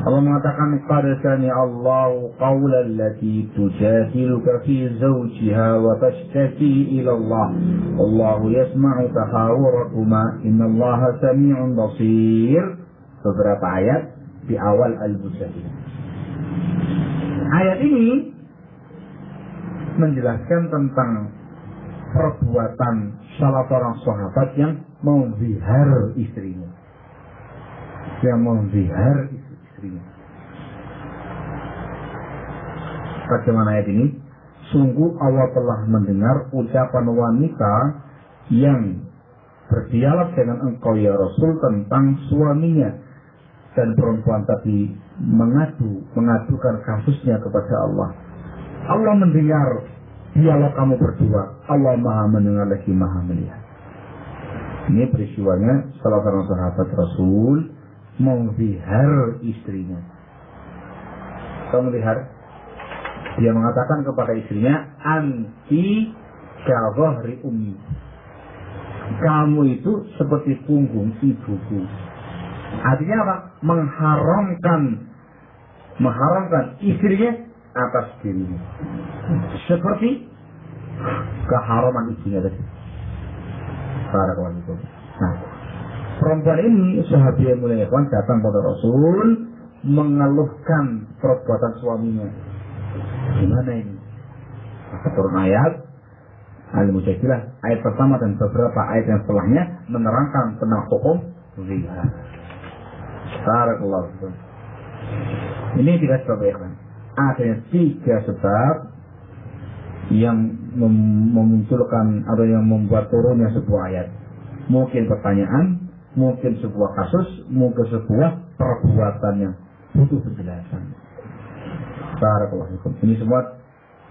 Allah mengatakan, qad sami'a Allahu qawla allati tujadiluka fi zawjiha wa tashtaki ila Allah wallahu yasma'u tahawurakuma innallaha sami'un basir. Beberapa ayat di awal Al-Mujadilah. Ayat ini menjelaskan tentang perbuatan salah seorang sahabat yang memzihar istrinya. Bagaimana ayat ini? Sungguh Allah telah mendengar ucapan wanita yang berdialog dengan engkau ya Rasul tentang suaminya, dan perempuan tadi mengadukan kasusnya kepada Allah. Allah mendengar dialog kamu berdua. Allah Maha mendengar lagi Maha melihat. Ini peristiwanya salah seorang sahabat Rasul memzihar istrinya. Kamu lihat, dia mengatakan kepada istrinya, anti ka'zahri ummi, kamu itu seperti punggung ibuku. Artinya apa? Mengharamkan istrinya atas dirinya, seperti keharaman istrinya tadi. Nah, perempuan ini sahabat yang mulia datang pada Rasul mengeluhkan perbuatan suaminya. Gimana ini? Maka turun ayat Al-Mujadilah ayat pertama dan beberapa ayat yang setelahnya menerangkan tentang hukum zina. Barakallahu fikum. Ini tiga sebab ya kan. Ada tiga sebab yang memunculkan atau yang membuat turunnya sebuah ayat. Mungkin pertanyaan, mungkin sebuah kasus, mungkin sebuah perbuatan yang butuh penjelasan. Barakallahu fikum. Ini semua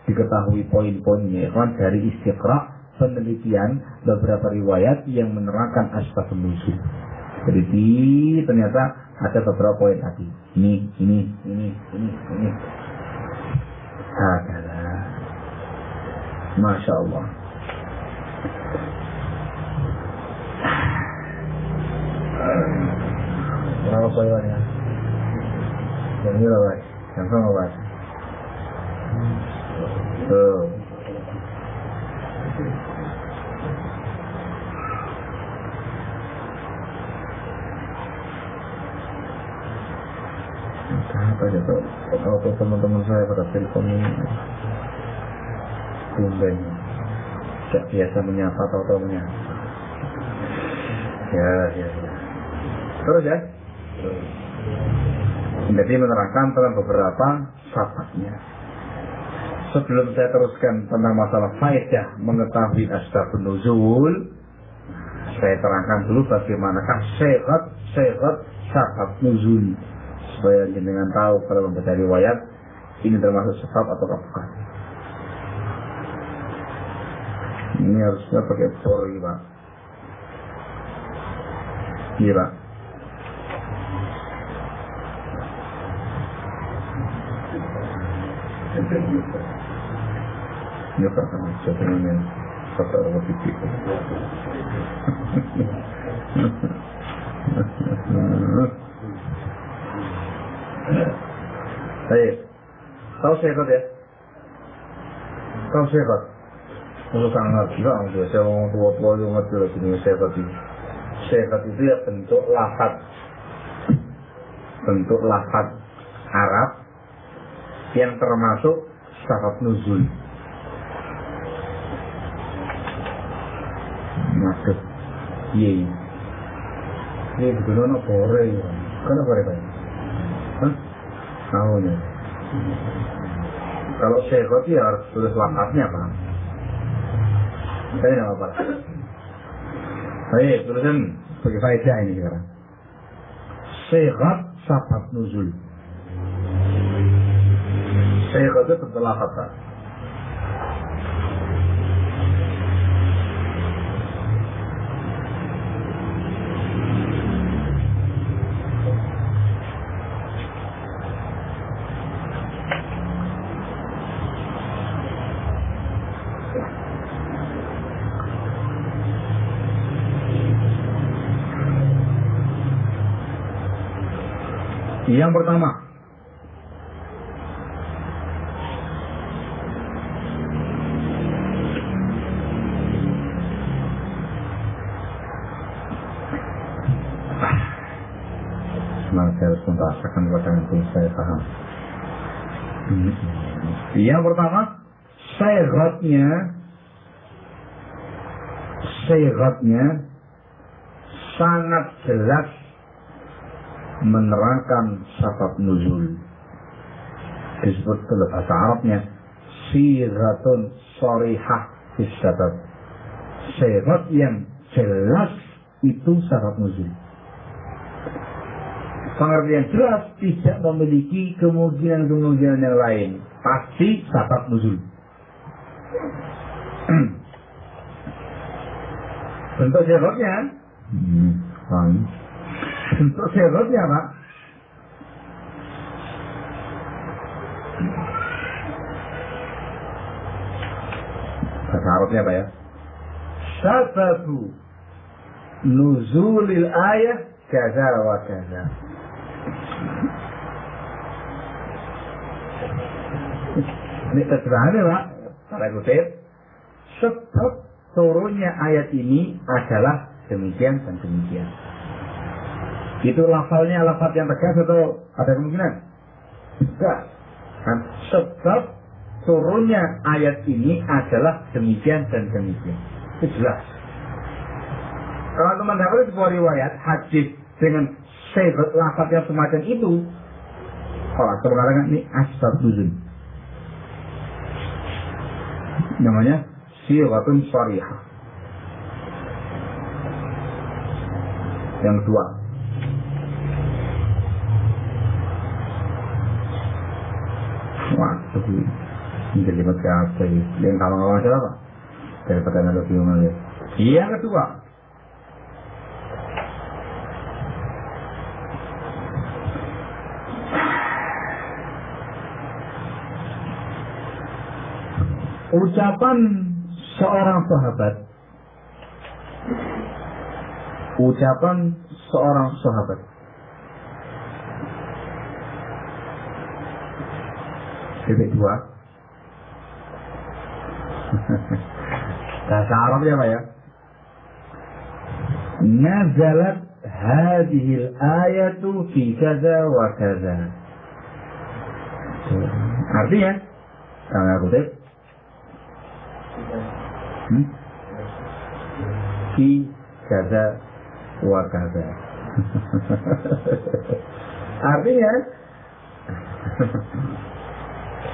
diketahui poin-poinnya ya kan, dari istiqra, penelitian beberapa riwayat yang menerangkan asbabun nuzul. Jadi ternyata ada beberapa poin tadi. Ini. Hakalah. Masya Allah. Berapa poinnya? Yang ini lah, yang sama lah. Apa aja tuh? Kalau teman-teman saya pada telepon ini tumben, tidak biasa menyapa atau menyapa. Ya. Terus ya. Jadi menerangkan tentang beberapa syaratnya. Sebelum saya teruskan tentang masalah faedah mengetahui asbabun nuzul, saya terangkan dulu bagaimanakah syarat nuzul, supaya jenengan tahu kalau membaca riwayat ini termasuk sebab atau bukan. Ini harusnya pakai pori, Pak. Iya, Pak. Ini pertama sebenarnya satu orang fikih. Baik, tahu sehat ya? Tahu sehat? Kalau sangat gila, biasa orang tua-tua yang ngerti lagi ini sehat itu. Sehat itu ya bentuk lafaz Arab yang termasuk syarat nuzul. Maksud, iya. Ini betul-betul nak boleh ya. Kenapa boleh Pak? Hah? Tahunya. Kalau sehat ya harus tulis lafaznya Pak. Saya tidak apa-apa. Baik, tulisan sebagai faedah ini sekarang. Sehat sabab nuzul. Sehat itu setelah kata. Yang pertama, saya harus membahasakan kepada yang saya paham. Yang pertama, syaratnya sangat jelas menerangkan sabab nuzul. Disebut dalam bahasa Arabnya siratun sharihah fis sabab. Syarat yang jelas itu sabab nuzul. Pengertian jelas tidak memiliki kemungkinan yang lain. Pasti sabab nuzul. Bentuk syaratnya bentuk syaratnya Pak, bahasa Arabnya Pak ya, sababu nuzulil ayah kaza wa kaza. Ini terjemahannya Pak, saya kutip, sebab turunnya ayat ini adalah demikian dan demikian. Itu lafalnya lafaz yang tegas atau ada kemungkinan? Enggak. Kan sebab turunnya ayat ini adalah demikian dan demikian. Itu jelas. Kalau teman dapat sebuah riwayat hadis dengan sebab lafaz yang semacam itu, kalau kita mengatakan ini asbab nuzul. Namanya siratun sharihah. Yang kedua, ini kalimat ke apa ya? Yang kawan-kawan siapa? Daripada analogi umumnya. Yang kedua, ucapan seorang sahabat. Titik dua. Bahasa Arabnya apa ya? Nazalat hadhil ayatu fi kaza wa kaza. Artinya, tanda kutip, fi kaza wa kaza. Artinya,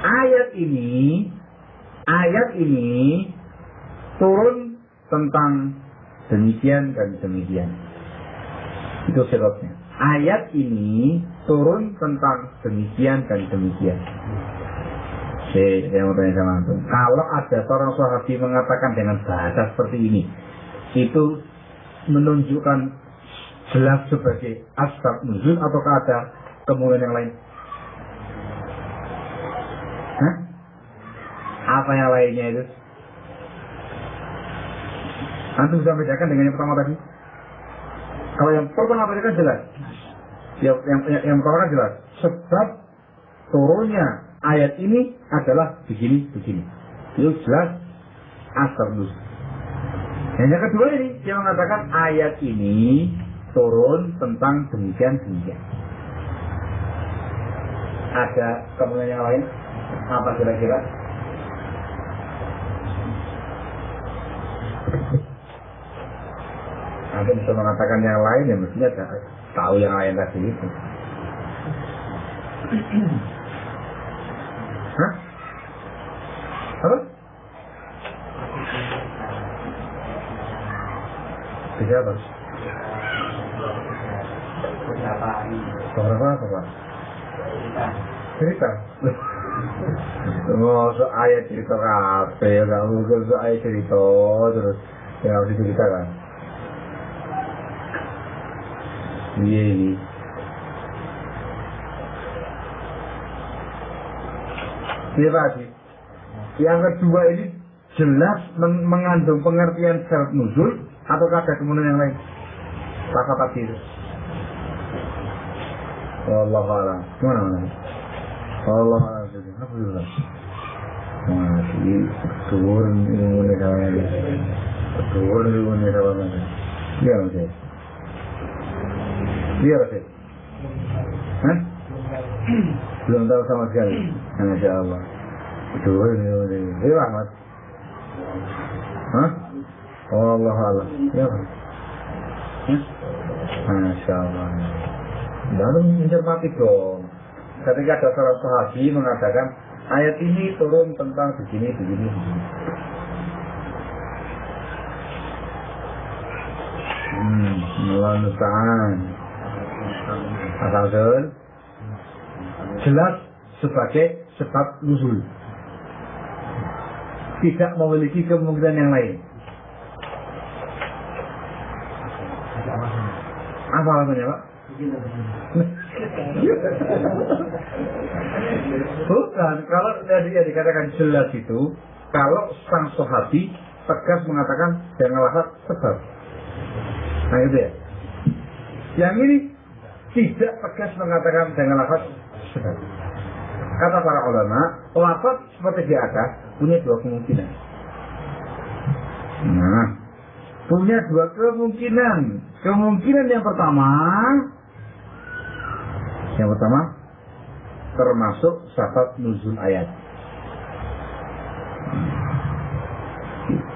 ayat ini turun tentang demikian dan demikian. Itu sebabnya. Ayat ini turun tentang demikian dan demikian. Saya mau tanya sama antum. Kalau ada seorang sahabi mengatakan dengan bahasa seperti ini, itu menunjukkan jelas sebagai asbab nuzul ataukah ada kemungkinan yang lain? Hah? Apa yang lainnya itu? Antum bisa bedakan dengan yang pertama tadi? Kalau yang pertama tadi kan jelas. Yang pertama kan jelas. Sebab turunnya ayat ini adalah begini. Itu jelas asal nuzul. Yang kedua ini, dia mengatakan ayat ini turun tentang demikian. Ada kemudian yang lain? Apa kira-kira? Ada bisa mengatakan yang lain, ya mestinya tahu yang lain tadi itu. Hah? Apa? Bisa apa? Berapa apa Pak? Cerita. Masa ayat cerita apa ya? Gak mungkin ayat cerita terus yang harus diceritakan. Iya ini. Iya Pak. Yang kedua ini jelas mengandung pengertian syarat nuzul atau ada kemudian yang lain? Apa tafsir? Wallahu a'lam. Gimana? Wallahu a'lam. Alhamdulillah. Masih turun ilmu ni kawan ni. Turun ilmu ni kawan ni. Dia macam. Dia macam. Hah? Belum tahu sama sekali. Masya Allah. Turun ilmu ni. Dia Ahmad. Hah? Wallahu a'lam. Ya. Masya Allah. Lalu mencermati dong. Ketika ada seorang sahabi mengatakan ayat ini turun tentang begini. Melanusan asal jelas sebagai sebab nuzul, tidak memiliki kemungkinan yang lain. Apa alasannya Pak? Bukan, kalau tadi yang dikatakan jelas itu, kalau sang sahabi tegas mengatakan jangan lafaz sebab. Nah itu ya. Yang ini tidak tegas mengatakan jangan lafaz sebab. Kata para ulama, lafaz seperti di atas punya dua kemungkinan. Nah, punya dua kemungkinan. Kemungkinan yang pertama termasuk sebab nuzul ayat.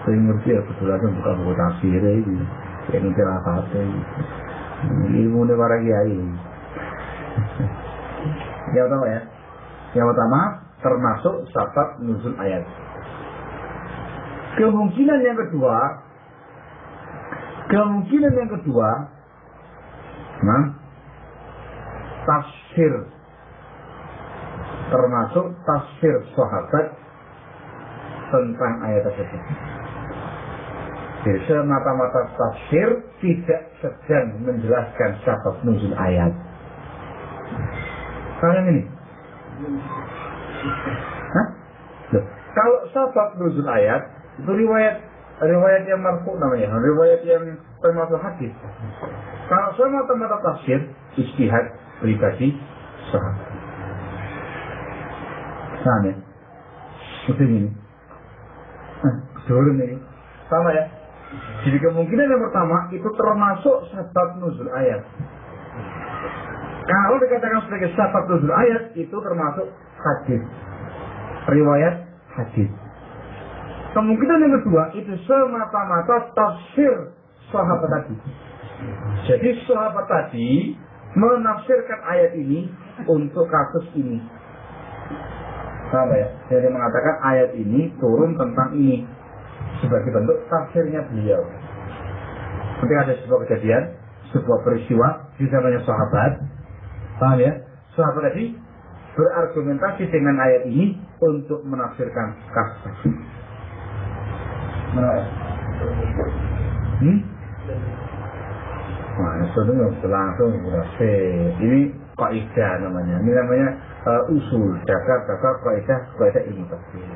Saya ngerti ya kebetulan bukan buku tafsir ini, yang ngerti apa ilmu ini para kiai. Yang pertama ya, yang pertama termasuk sebab nuzul ayat. Kemungkinan yang kedua, tafsir, termasuk tafsir sahabat tentang ayat tersebut. Jadi semata-mata tafsir tidak sedang menjelaskan sebab nuzul ayat. Kalian ini? Hah? Loh, kalau sebab nuzul ayat itu riwayat yang marfu namanya, riwayat yang termasuk hadis. Kalau semata-mata tafsir ijtihad pribadi sahabat. Sama ya? Seperti ini. Turun ini. Sama ya? Jadi kemungkinan yang pertama itu termasuk sebab nuzul ayat. Kalau dikatakan sebagai sebab nuzul ayat itu termasuk hadis. Riwayat hadis. Kemungkinan yang kedua itu semata-mata tafsir sahabat tadi. Jadi sahabat tadi menafsirkan ayat ini untuk kasus ini. Sama ya? Jadi mengatakan ayat ini turun tentang ini sebagai bentuk tafsirnya beliau. Ketika ada sebuah kejadian, sebuah peristiwa di zamannya sahabat, paham ya? Sahabat tadi berargumentasi dengan ayat ini untuk menafsirkan kasus. Menurut? Nah, itu langsung ini kaidah namanya. Ini namanya usul, dasar kaidah ilmu tafsir.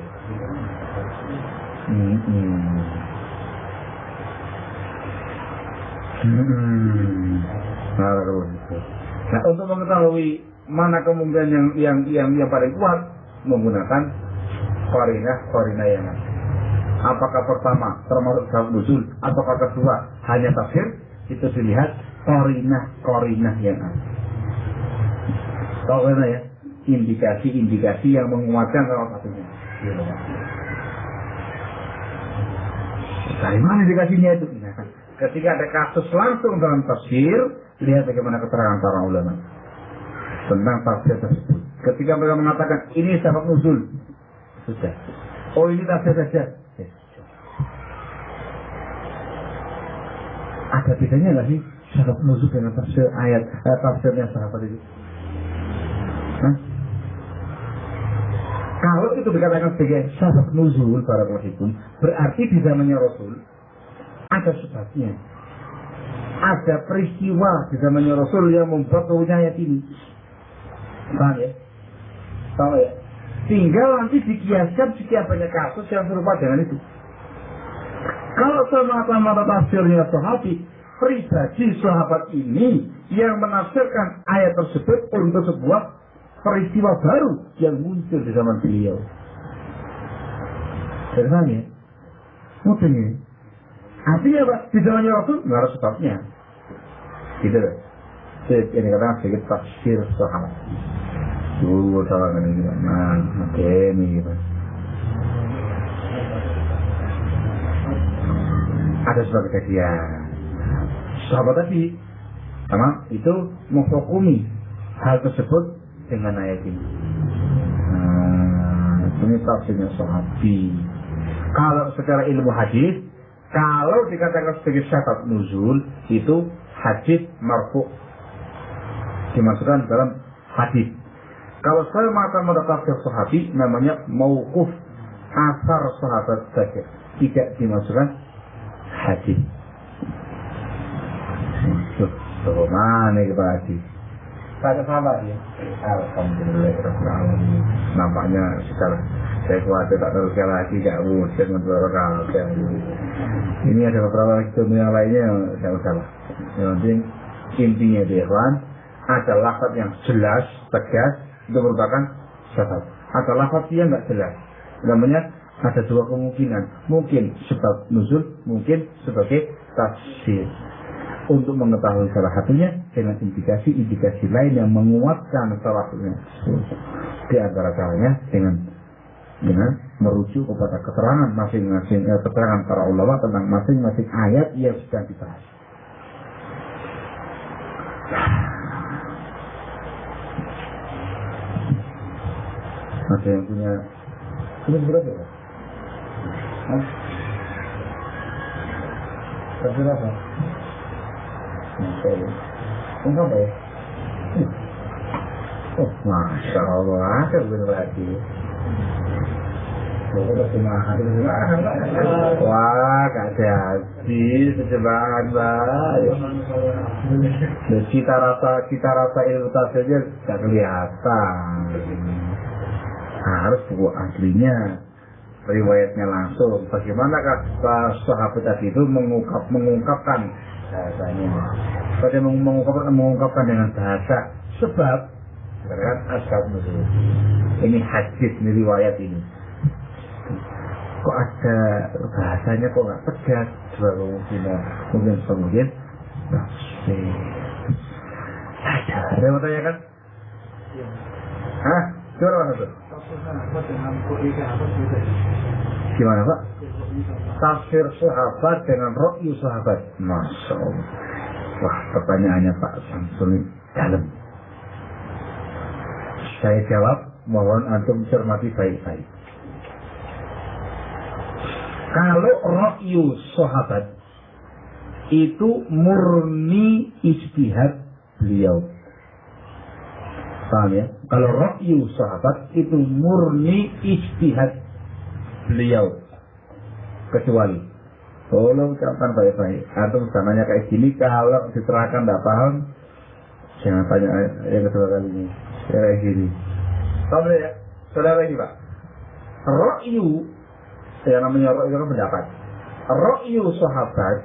Nah, untuk mengetahui mana kemungkinan yang paling kuat menggunakan qarinah yang ada. Apakah pertama termasuk sabab nuzul, apakah kedua hanya tafsir, itu dilihat qarinah yang ada. Tahu ya, indikasi yang menguatkan salah satunya. Dari mana indikasinya itu? Nah, ketika ada kasus langsung dalam tafsir, lihat bagaimana keterangan para ulama tentang tafsir tersebut. Ketika mereka mengatakan ini sabab nuzul, sudah. Oh, ini tafsir saja. Ada bedanya nggak sih sabab nuzul dengan tafsir tafsirnya sahabat itu? Kalau itu dikatakan sebagai sabab nuzul para pelaku, berarti di zamannya Rasul ada sebabnya. Ada peristiwa di zamannya Rasul yang membuat turunnya ayat ini. Paham ya? Tahu ya? Tinggal nanti dikiaskan sekian banyak kasus yang serupa dengan itu. Kalau semata-mata tafsirnya sahabat, pribadi sahabat ini yang menafsirkan ayat tersebut untuk sebuah peristiwa baru yang muncul di zaman beliau. Paham ya? Mungkin ya? Artinya apa? Di zamannya Rasul nggak ada sebabnya. Gitu loh. Ini katakan sedikit tafsir sahabat. Salah kan ini. Oke, ini gitu. Ada sebuah kejadian. Sahabat tadi sama itu menghukumi hal tersebut dengan ayat ini. Ini tafsirnya sahabi. Kalau secara ilmu hadis, kalau dikatakan sebagai sabab nuzul, itu hadis marfu, dimasukkan dalam hadis. Kalau saya mengatakan tafsir sahabi, namanya mauquf, asar sahabat saja, tidak dimasukkan hadis. Mana kita hadis? Pada sahabat ya. Alhamdulillah. Nampaknya sekarang saya khawatir tak terus lagi gak usah menurut ini ada beberapa film yang lainnya saya salah. Yang penting intinya Dewan ada lafaz yang jelas tegas itu merupakan sabab. Ada lafaz yang nggak jelas. Namanya ada dua kemungkinan. Mungkin sebab nuzul, mungkin sebagai tafsir. Untuk mengetahui salah satunya dengan indikasi lain yang menguatkan salah satunya. Di antara caranya dengan merujuk kepada keterangan masing-masing keterangan para ulama tentang masing-masing ayat yang sedang dibahas. Ada yang punya ini berapa ya? Berapa? Enggak ya? Oh, Masya Allah, ada bener lagi. Wah, gak jadi sejemahan baik. Cita rasa ilmu tafsirnya gak kelihatan. Harus buku aslinya, riwayatnya langsung. Bagaimanakah sahabat tadi itu mengungkapkan bahasanya? Pada mengungkapkan dengan bahasa sebab kan asal nuzul. Ini hadis, ini riwayat ini. Kok ada bahasanya kok nggak tegas? Mungkin kemudian ada yang mau tanya kan? Hah? Coba mana tuh? Gimana Pak? Tafsir sahabat dengan ra'yu sahabat. Masya Allah. Wah, pertanyaannya Pak Samsul dalam. Saya jawab, mohon antum cermati baik-baik. Kalau ra'yu sahabat itu murni ijtihad beliau. Paham ya? Kalau ra'yu sahabat itu murni ijtihad beliau. Kecuali tolong ucapkan baik-baik. Antum sananya kayak gini, kalau diterangkan tidak paham, jangan tanya yang kedua kali ini. Kayak gini. Tahu ya? Saudara ini Pak. Ra'yu, yang namanya ra'yu kan pendapat. Ra'yu sahabat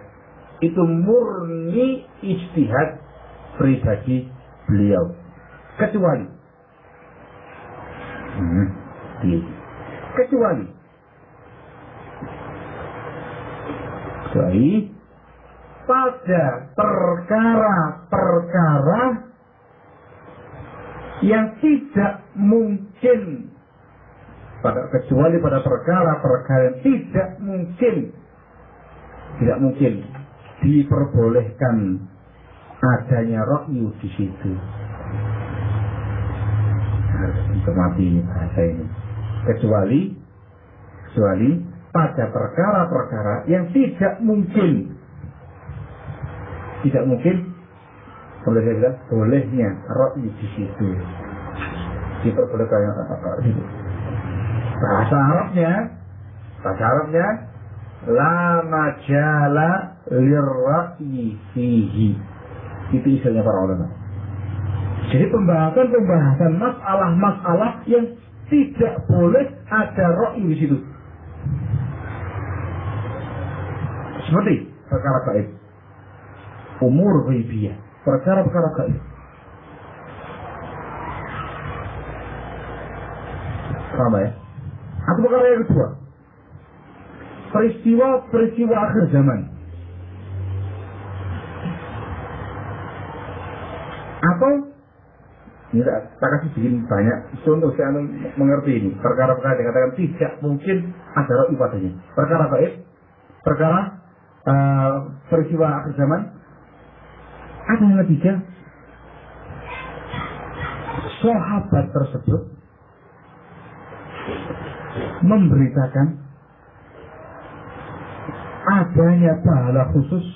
itu murni ijtihad pribadi beliau. Kecuali pada perkara-perkara yang tidak mungkin, kecuali pada perkara-perkara yang tidak mungkin diperbolehkan adanya ra'yu di situ. Harus dicermati bahasa ini. Kecuali pada perkara-perkara yang tidak mungkin boleh saya bilang bolehnya ra'yu di situ, diperbolehkan gitu. Bahasa Arabnya la majala lirra'yi fihi. Itu istilahnya para ulama. Jadi pembahasan masalah-masalah yang tidak boleh ada ra'yu di situ. Seperti perkara gaib, umur ghaibiyah, perkara-perkara gaib. Sama ya? Atau perkara yang kedua, peristiwa akhir zaman. Atau ini tak kasih bikin banyak contoh saya mengerti ini. Perkara-perkara dikatakan tidak mungkin ada ra'yu padanya. Perkara gaib, perkara peristiwa akhir zaman. Ada yang ketiga, sahabat tersebut memberitakan adanya pahala khusus.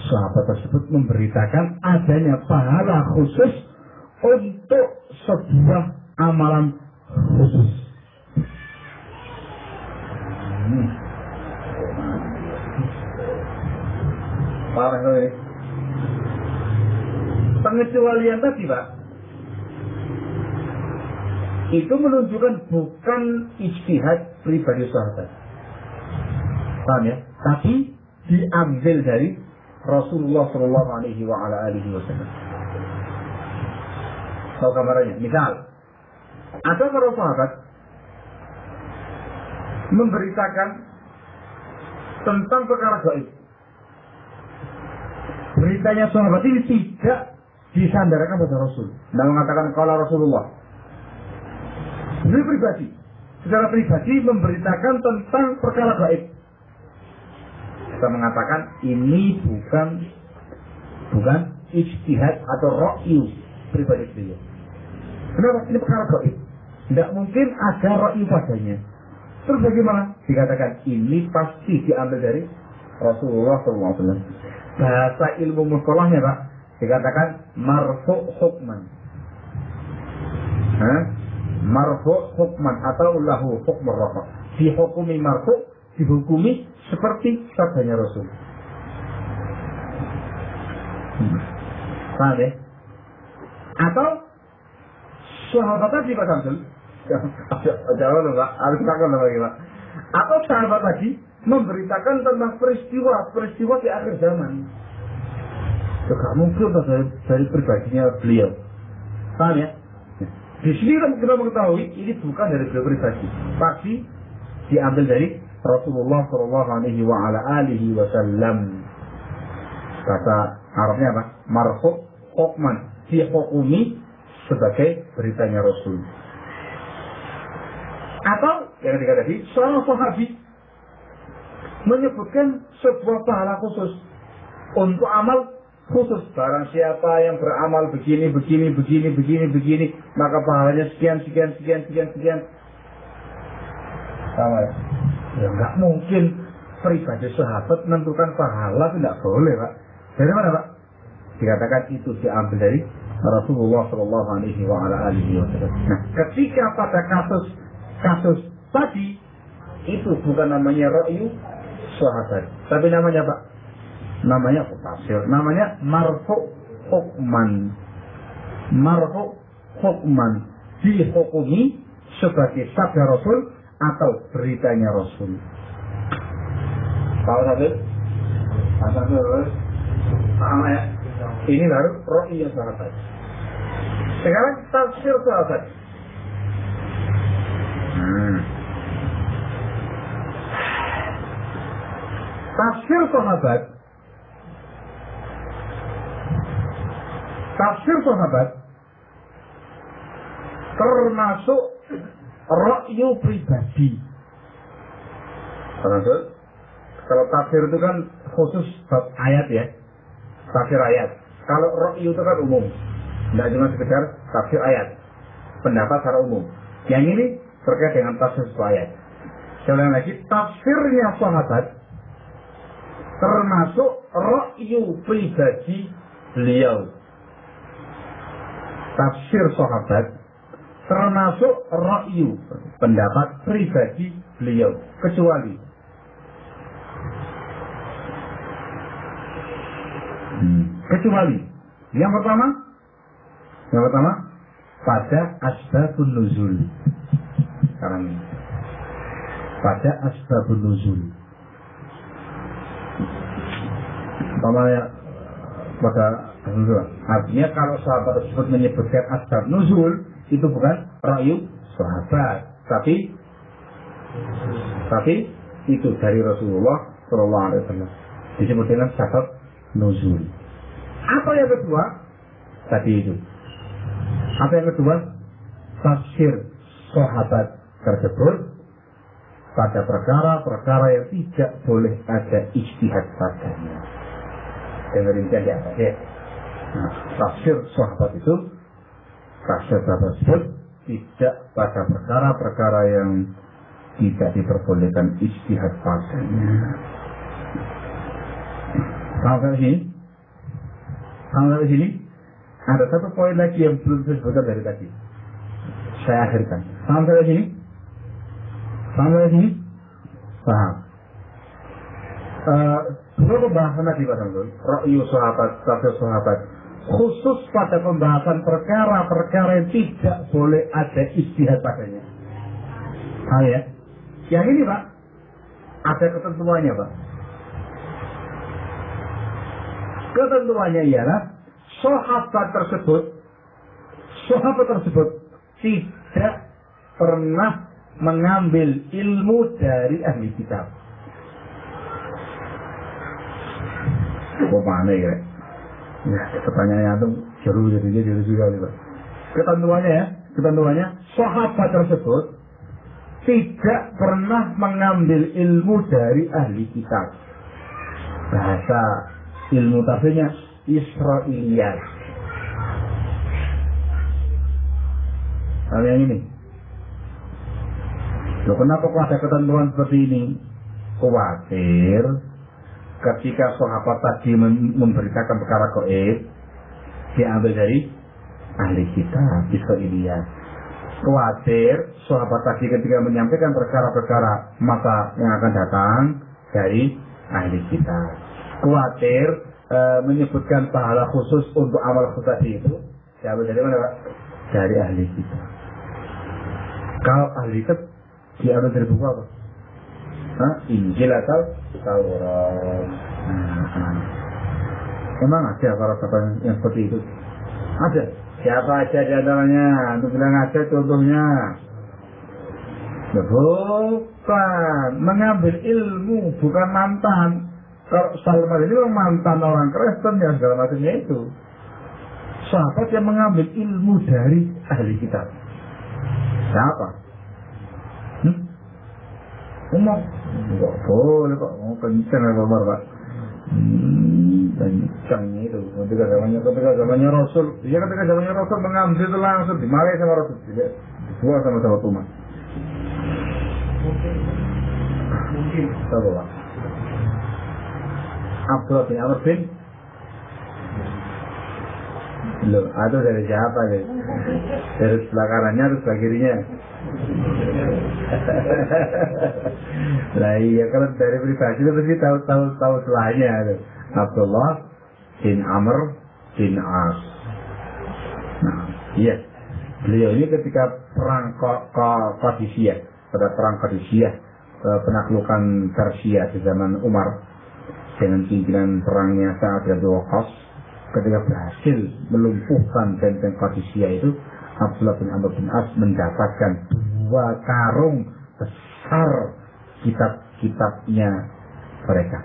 Sahabat tersebut memberitakan adanya pahala khusus untuk sebuah amalan khusus. Pengecualian tadi, Pak, itu menunjukkan bukan ijtihad pribadi sahabat. Paham ya? Tapi diambil dari Rasulullah Shallallahu Alaihi Wasallam. Tahu gambarannya? Misal, ada para sahabat memberitakan tentang perkara gaib. Beritanya sahabat ini tidak disandarkan pada Rasul. Dan mengatakan kalau Rasulullah. Secara pribadi memberitakan tentang perkara gaib. Kita mengatakan ini bukan ijtihad atau ra'yu pribadi beliau. Kenapa? Ini perkara gaib. Tidak mungkin ada ra'yu padanya. Terus bagaimana? Dikatakan ini pasti diambil dari Rasulullah SAW. Bahasa ilmu mustalahnya, Pak, dikatakan marfu' hukman. Marfu' hukman atau lahu hukmur rafa'. Dihukumi marfu', dihukumi seperti sabdanya Rasul. Paham ya? Atau sahabat tadi, Pak Samsul. Jawab loh, Pak. Harus takut loh, Pak. Atau sahabat tadi memberitakan tentang peristiwa di akhir zaman. Tidak mungkin dari pribadinya beliau. Paham ya? Di sini kita mengetahui ini bukan dari beliau pribadi, pasti diambil dari Rasulullah Shallallahu Alaihi Wasallam. Kata Arabnya apa? Marfu' hukman, dihukumi sebagai beritanya Rasul. Atau yang ketiga tadi, seorang sahabi menyebutkan sebuah pahala khusus untuk amal khusus. Barang siapa yang beramal begini, maka pahalanya sekian. Sama ya? Ya nggak mungkin pribadi sahabat menentukan pahala, tidak boleh, Pak. Dari mana, Pak? Dikatakan itu diambil dari Rasulullah Shallallahu Alaihi Wasallam. Nah, ketika pada kasus tadi itu bukan namanya ra'yu sahabat, tapi namanya apa? Namanya tafsir, namanya marfu' hukman. Marfu' hukman, dihukumi sebagai sabda Rasul atau beritanya Rasul. Tahu satu? Satu terus. Sama ya. Ini baru ro'iyah sahabat. Sekarang tafsir sahabat. Tafsir sahabat. Tafsir sahabat termasuk ra'yu pribadi. Termasuk kalau tafsir itu kan khusus bab ayat ya. Tafsir ayat. Kalau ra'yu itu kan umum. Tidak cuma sekedar tafsir ayat. Pendapat secara umum. Yang ini terkait dengan tafsir ayat. Saya ulang lagi, tafsirnya sahabat termasuk ra'yu pribadi beliau. Tafsir sahabat termasuk ra'yu, pendapat pribadi beliau, kecuali yang pertama pada asbabun nuzul. Sekarang ini pada asbabun nuzul, artinya kalau sahabat tersebut menyebutkan asbab nuzul, itu bukan ra'yu sahabat, tapi itu dari Rasulullah Sallallahu Alaihi Wasallam disebut dengan sabab nuzul. Apa yang kedua? Tadi itu. Apa yang kedua? Tafsir sahabat tersebut pada perkara-perkara yang tidak boleh ada ijtihad padanya. Dengerin kan ya, Pak. Nah, tafsir sahabat itu, tafsir sahabat tersebut tidak pada perkara-perkara yang tidak diperbolehkan ijtihad padanya. Sampai sini ada satu poin lagi yang belum saya sebutkan dari tadi. Saya akhirkan. Sampai sini paham. Dua pembahasan lagi Pak Samsul, ra'yu sahabat, tafsir sahabat, khusus pada pembahasan perkara-perkara yang tidak boleh ada ijtihad padanya. Ya. Yang ini Pak, ada ketentuannya Pak. Ketentuannya ialah sahabat tersebut tidak pernah mengambil ilmu dari ahli kitab. Mana ya? Ya, pertanyaannya itu jauh juga Pak. Ketentuannya sahabat tersebut tidak pernah mengambil ilmu dari ahli kitab. Bahasa ilmu tafsirnya Israiliyat. Kalau yang ini, loh, kenapa kok ada ketentuan seperti ini? Khawatir ketika sahabat tadi memberitakan perkara gaib diambil dari ahli kitab Israiliyat. Khawatir sahabat tadi ketika menyampaikan perkara-perkara masa yang akan datang dari ahli kitab. Khawatir menyebutkan pahala khusus untuk amal khusus tadi itu diambil dari mana Pak? Dari ahli kitab. Kalau ahli kitab diambil dari buku apa? Injil atau Taurat. Emang ada para yang seperti itu? Ada. Siapa aja di antaranya? Untuk bilang ada contohnya. Bukan mengambil ilmu, bukan mantan. Kalau Salman ini mantan orang Kristen ya segala macamnya itu. Sahabat yang mengambil ilmu dari ahli kitab. Siapa? Umar. Enggak boleh Pak, mau kencang ya Pak. Kencang itu. Ketika zamannya Rasul, dia ketika zamannya Rasul mengambil itu langsung dimarahi sama Rasul, tidak dibuang sama sahabat Umar. Mungkin. Tahu Pak. Abdullah bin Amr bin loh, atau dari siapa nih? Dari sebelah kanannya atau sebelah kirinya? Nah iya, kalau dari pribadi itu pasti tahu sebelahnya. Abdullah bin Amr bin As. Nah iya, beliau ini ketika perang Qadisiyah, pada perang Qadisiyah penaklukan Persia di zaman Umar dengan pimpinan perangnya Sa'ad bin Waqqas, ketika berhasil melumpuhkan benteng Qadisiyah itu, Abdullah bin Amr bin As mendapatkan 2 karung besar kitab-kitabnya mereka.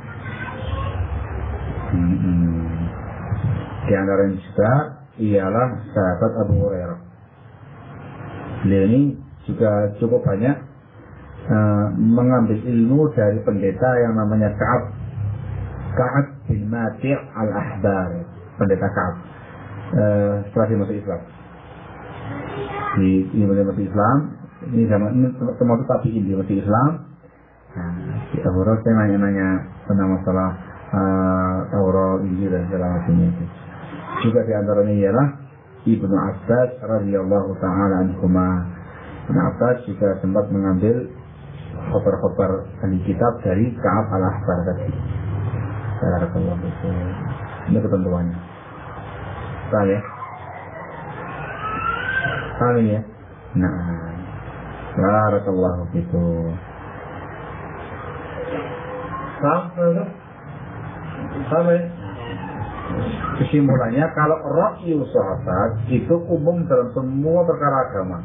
Di antara yang juga ialah sahabat Abu Hurairah. Beliau ini juga cukup banyak mengambil ilmu dari pendeta yang namanya Ka'ab bin Mati' al-Ahbar, pendeta Ka'ab setelah dia masuk Islam. Di masuk Islam, ini zaman ini termasuk tabi'in dia masuk Islam. Di Abu Hurairah saya nanya-nanya tentang masalah Taurat, Injil dan segala macamnya itu. Juga di antaranya ialah Ibnu Abbas radhiyallahu taala anhuma. Ibnu Abbas juga sempat mengambil khobar-khobar ahli kitab dari Ka'ab al-Ahbar tadi. Barakallahu fikum. Ini ketentuannya. Paham ya? Paham ya? Nah, barakallahu fikum. Paham ya? Kesimpulannya, kalau ra'yu sahabat itu umum dalam semua perkara agama.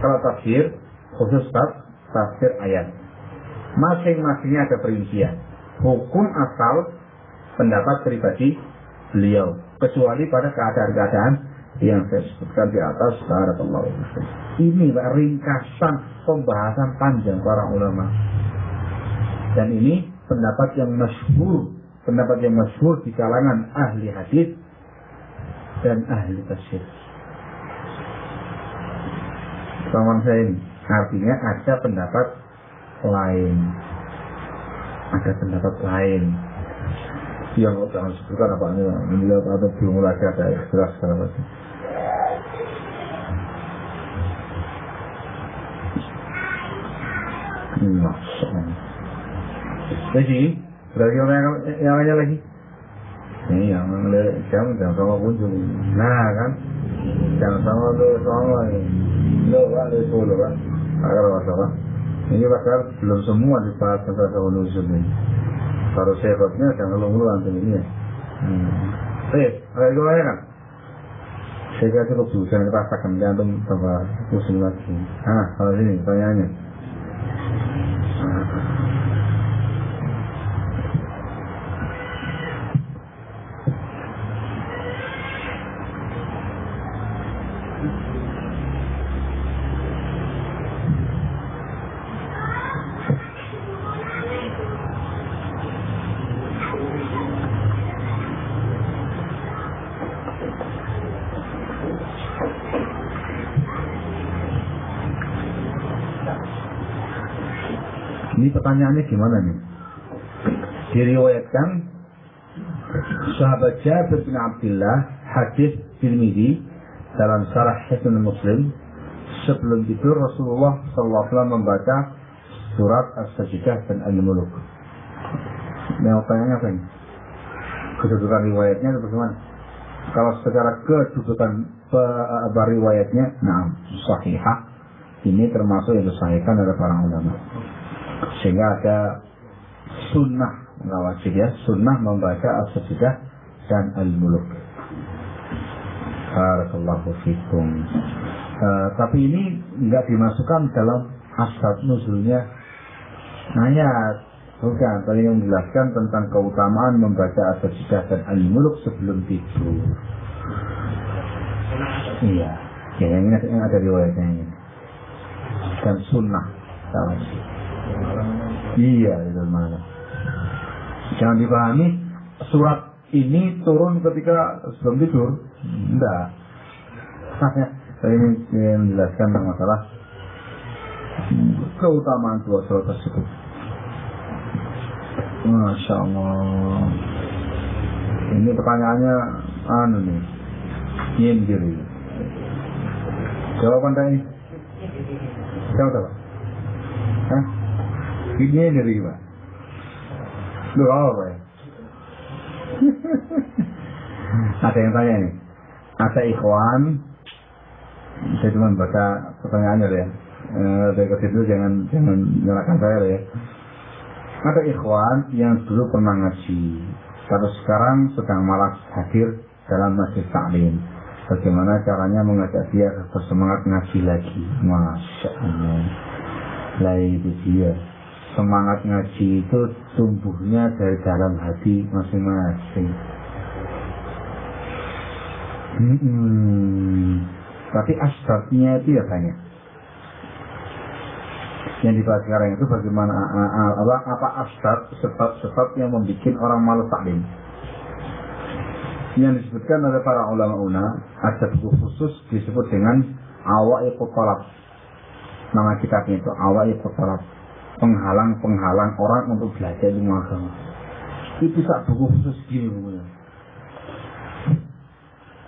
Kalau tafsir, khusus tafsir ayat. Masing-masingnya ada perincian. Hukum asal pendapat pribadi beliau, kecuali pada keadaan-keadaan yang saya sebutkan di atas. Barakallahu fikum. Ini ringkasan pembahasan panjang para ulama. Dan ini pendapat yang masyhur di kalangan ahli hadis dan ahli tafsir. Kawan saya ini artinya ada pendapat lain, yang jangan sebutkan apa ini, melihat atau belum lagi ada ikhlas segala macam. Jadi berarti yang aja lagi. Ini yang melihat jangan sama kunjung. Nah kan, jangan sama tuh sama ini. Lo kan itu lo kan, agar masalah. Ini bakal belum semua dibahas tentang nuzul ini. Kalau sebabnya jangan lu antum ini ya. Ada juga ya kan? Saya kira cukup dulu, jangan dipaksakan dia antum tambah pusing lagi. Kalau sini pertanyaannya. Ini pertanyaannya gimana nih? Diriwayatkan sahabat Jabir bin Abdullah, hadis Tirmidzi dalam Syarah Hisnul Muslim, sebelum tidur Rasulullah SAW membaca surat As-Sajdah dan Al-Mulk. Nah, pertanyaannya apa ini? Kedudukan riwayatnya atau bagaimana? Kalau secara kedudukan riwayatnya, sahihah. Ini termasuk yang disahihkan oleh para ulama. Sehingga ada sunnah, nggak wajib ya, sunnah membaca As-Sajdah dan Al-Mulk. Barakallahu fikum. Tapi ini nggak dimasukkan dalam asbab nuzulnya ayat. Bukan, tadi yang menjelaskan tentang keutamaan membaca As-Sajdah dan Al-Mulk sebelum tidur. Iya, ya, yang ada riwayatnya ini. Dan sunnah, tak wajib. Iya, itu mana? Jangan dipahami surat ini turun ketika sebelum tidur. Enggak. Saya ini menjelaskan tentang masalah keutamaan dua surat tersebut. Masya Allah. Ini pertanyaannya nih, nyindir. Jawaban tadi. Jawab. Hah? Ini dari gimana? Lu apa ya? Ada yang tanya nih. Ada ikhwan. Saya cuma baca pertanyaannya ya. Dari itu jangan nyalakan saya ya. Ada ikhwan yang dulu pernah ngaji, tapi sekarang sedang malas hadir dalam masjid taklim. Bagaimana caranya mengajak dia bersemangat ngaji lagi? Masya Allah. Lah itu dia. Semangat ngaji itu tumbuhnya dari dalam hati masing-masing. Tapi asbabnya itu ya banyak. Yang dibahas sekarang itu bagaimana apa sebab yang membuat orang malas taklim. Yang disebutkan oleh para ulama ada buku khusus disebut dengan Awaiqut Thalab. Nama kitabnya itu Awaiqut Thalab. Penghalang orang untuk belajar ilmu agama. Itu tak buku khusus gini bukunya.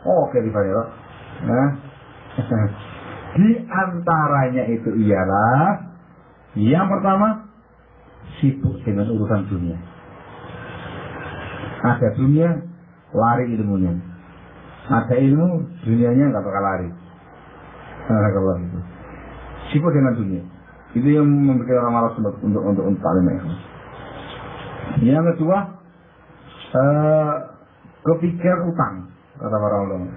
Oke dibayar. Nah, di antaranya itu ialah yang pertama sibuk dengan urusan dunia. Ada dunia, lari ilmunya. Ada ilmu, dunianya nggak bakal lari. Kalau itu sibuk dengan dunia. Itu yang membuat orang malas untuk taklim. Yang kedua, kepikir utang, kata para ulama.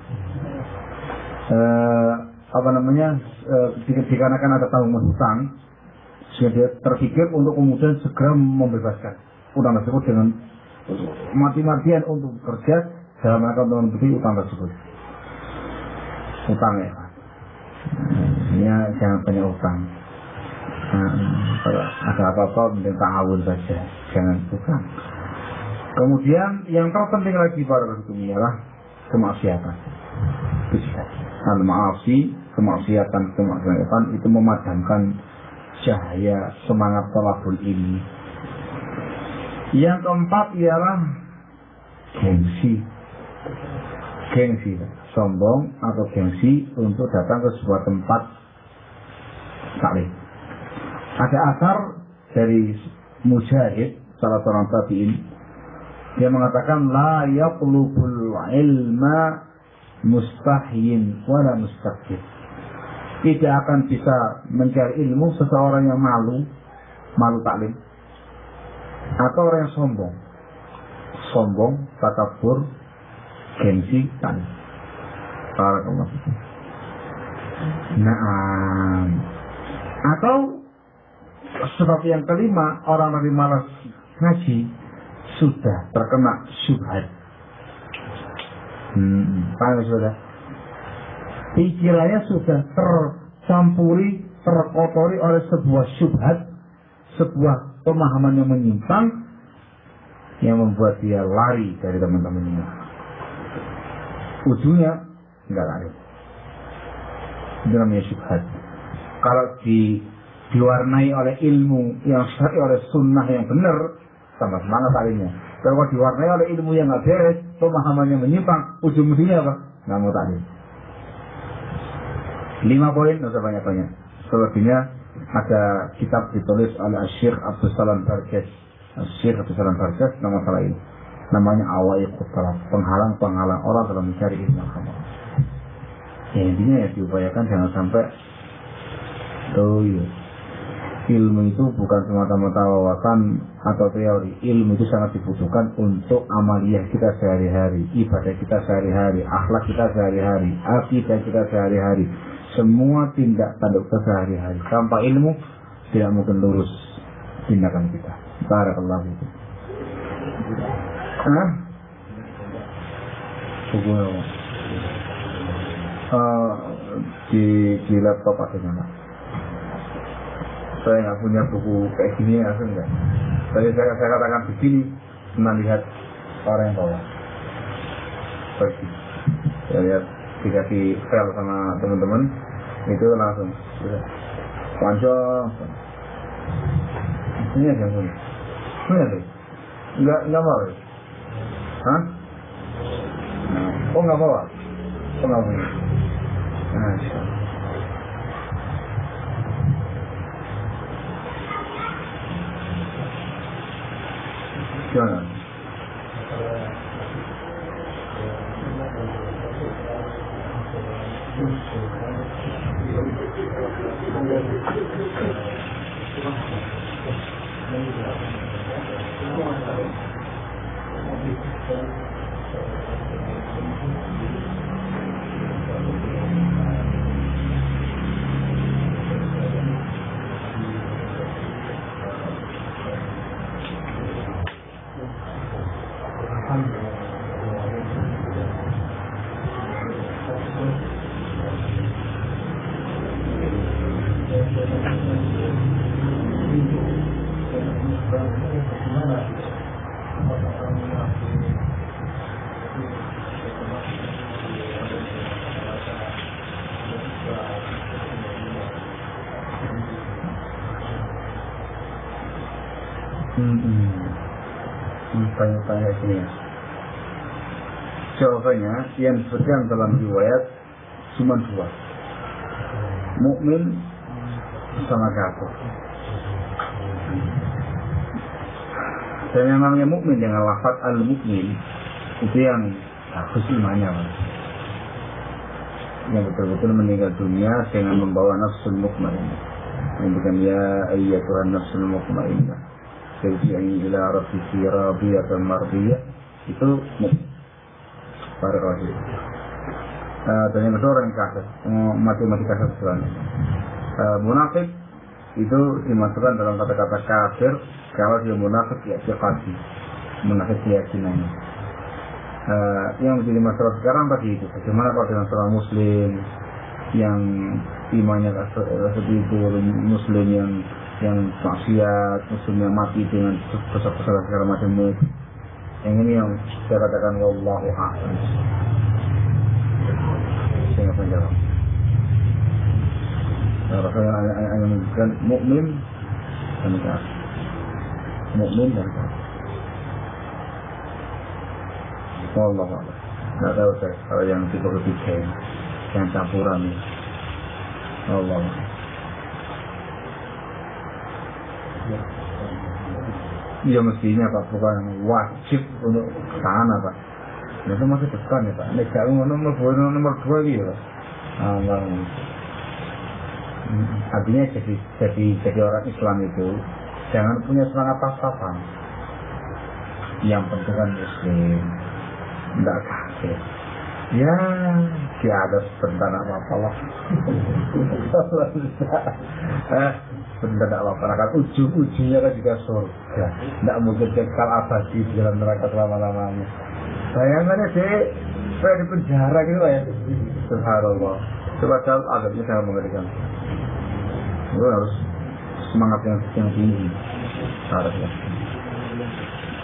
Dikarenakan ada tanggungan hutang, sehingga dia terpikir untuk kemudian segera membebaskan utang tersebut dengan mati-matian untuk bekerja dalam rangka untuk menutupi utang tersebut. Utang ya, ini jangan banyak utang. Kalau ada apa-apa mending ta'awun saja, jangan utang. Kemudian yang terpenting lagi pada hukum ialah kemaksiatan. Al-ma'asi, kemaksiatan itu memadamkan cahaya semangat thalabul ilmi. Yang keempat ialah gengsi, sombong atau gengsi untuk datang ke sebuah tempat taklim. Ada asar dari Mujahid, salah seorang tabi'in, dia mengatakan la yatlubul ilma mustahyin wala mustakbir. Tidak akan bisa mencari ilmu seseorang yang malu taklim, atau orang yang sombong, takabur, gengsi, taklim. Barakallahu fikum. Naam. Atau sebab yang kelima, orang yang malas ngaji sudah terkena syubhat. Paham sudah? Pikirannya sudah terkotori oleh sebuah syubhat, sebuah pemahaman yang menyimpang, yang membuat dia lari dari teman-temannya. Ujungnya enggak lari. Itu namanya syubhat. Kalau diwarnai oleh ilmu yang syar'i, oleh sunnah yang benar, tambah semangat talinya. Kalau diwarnai oleh ilmu yang nggak beres, pemahaman yang menyimpang, ujung-ujungnya apa? Nggak mau talim. 5 poin, nggak usah banyak-banyak. Selebihnya ada kitab ditulis oleh Syekh Abdul Salam Barges. Syekh Abdul Salam Barges nama masalah ini. Namanya Awaiqut Thalab, penghalang orang dalam mencari ilmu agama. Ya, intinya ya diupayakan jangan sampai ilmu itu bukan semata-mata wawasan atau teori. Ilmu itu sangat dibutuhkan untuk amaliyah kita sehari-hari, ibadah kita sehari-hari, akhlak kita sehari-hari, akidah kita sehari-hari, semua tindak tanduk kita sehari-hari. Tanpa ilmu tidak mungkin lurus tindakan kita. Barakallahu fikum. Di laptop ada mana? Saya nggak punya buku kayak gini, langsung enggak. Tadi saya katakan begini, melihat orang yang bawa pergi. Saya lihat dikasih file sama teman-teman, itu langsung panjang. Ini aja punya. Punya deh. Enggak bawa. Hah? Oh nggak bawa. Oh nggak punya. Nah, jangan. Tanya-tanya sini. Jawabannya yang disebutkan dalam riwayat cuma dua, mukmin sama kafir. Dan yang namanya mukmin dengan lafaz al-mukmin itu yang bagus imannya, yang betul-betul meninggal dunia dengan membawa nafsul mutmainnah. Yang bukan ya ayyatuhan nafsul mutmainnah terji'i ila rabbiki radiyatan mardiyah, itu mukmin. Barakallahu. Dan yang kedua orang kafir, mati kafir sebenarnya. Munafik itu dimasukkan dalam kata-kata kafir kalau dia munafik ya i'tiqadi, munafik keyakinannya. Yang menjadi masalah sekarang tadi itu bagaimana kalau dengan seorang muslim yang imannya seperti itu, muslim yang maksiat, muslim yang mati dengan dosa-dosa segala macam itu. Yang ini yang saya katakan wallahu a'lam. Saya nggak jawab. Rasanya hanya menyebutkan mukmin dan kafir, mukmin dan kafir. Wallahu a'lam. Nggak tahu saya kalau yang tipe ketiga yang campuran ini. Wallahu a'lam. Ya mestinya Pak, bukan wajib untuk ke sana Pak. Itu masih dekat ya Pak. Nek gak nomor 2 gitu. Artinya jadi orang Islam itu jangan punya semangat pas-pasan. Yang penting kan muslim, tidak kafir. Ya, dia ada sebentar apa-apa lah. Sebentar tidak apa-apa, kan ujung-ujungnya kan juga surga. Tidak mungkin kekal abadi di dalam neraka selama-lamanya. Bayangannya dia kayak di penjara gitu lah ya. Subhanallah. Coba agaknya sangat mengerikan. Itu harus semangat yang tinggi. Harusnya.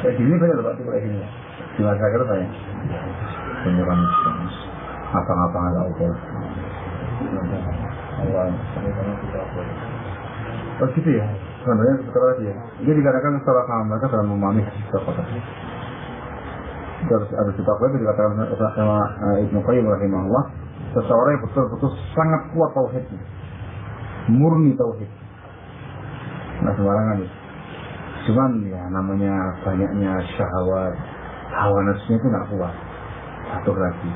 Kayak gini banyak loh Pak, tipe kayak gini. Di masyarakat itu banyak. Penyuran apa-apa ada Allah. Oh gitu ya. Sebenarnya seperti lagi ya. Dia dikatakan salah paham mereka dalam memahami sesuatu. Terus ada sesuatu itu dikatakan sama Ibnu Qayyim rahimahullah, seseorang yang betul-betul sangat kuat tauhidnya, murni tauhid. Nah sembarangan itu. Cuman ya namanya banyaknya syahwat, hawa nafsunya itu nggak kuat. Satu lagi.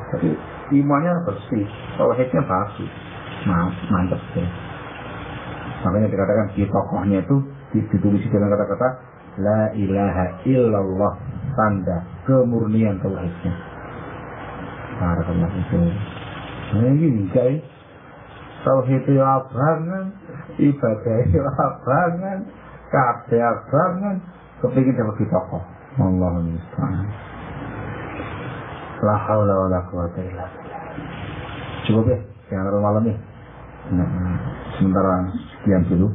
Tapi imannya bersih, tauhidnya bagus, mantap sih. Makanya dikatakan di tokohnya itu ditulis dengan kata-kata la ilaha illallah, tanda kemurnian tauhidnya. Barakallah itu. Nah ini guys, tauhid itu abangan, ibadah itu abangan, kabeh abangan, kepingin dapat di tokoh. Allahumma musta'an. La haula wala quwwata illa billah. Cukup ya, yang malam ya. Sementara sekian dulu.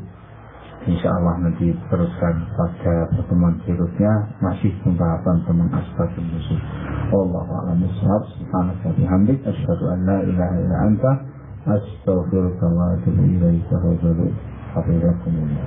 InsyaAllah nanti teruskan pada pertemuan berikutnya masih pembahasan tentang asbabun nuzul. Wallahu a'lam bishawab. Subhanaka wa bihamdik asyhadu an la ilaha illa anta astaghfiruka wa atubu ilaika. Hafizakumullah.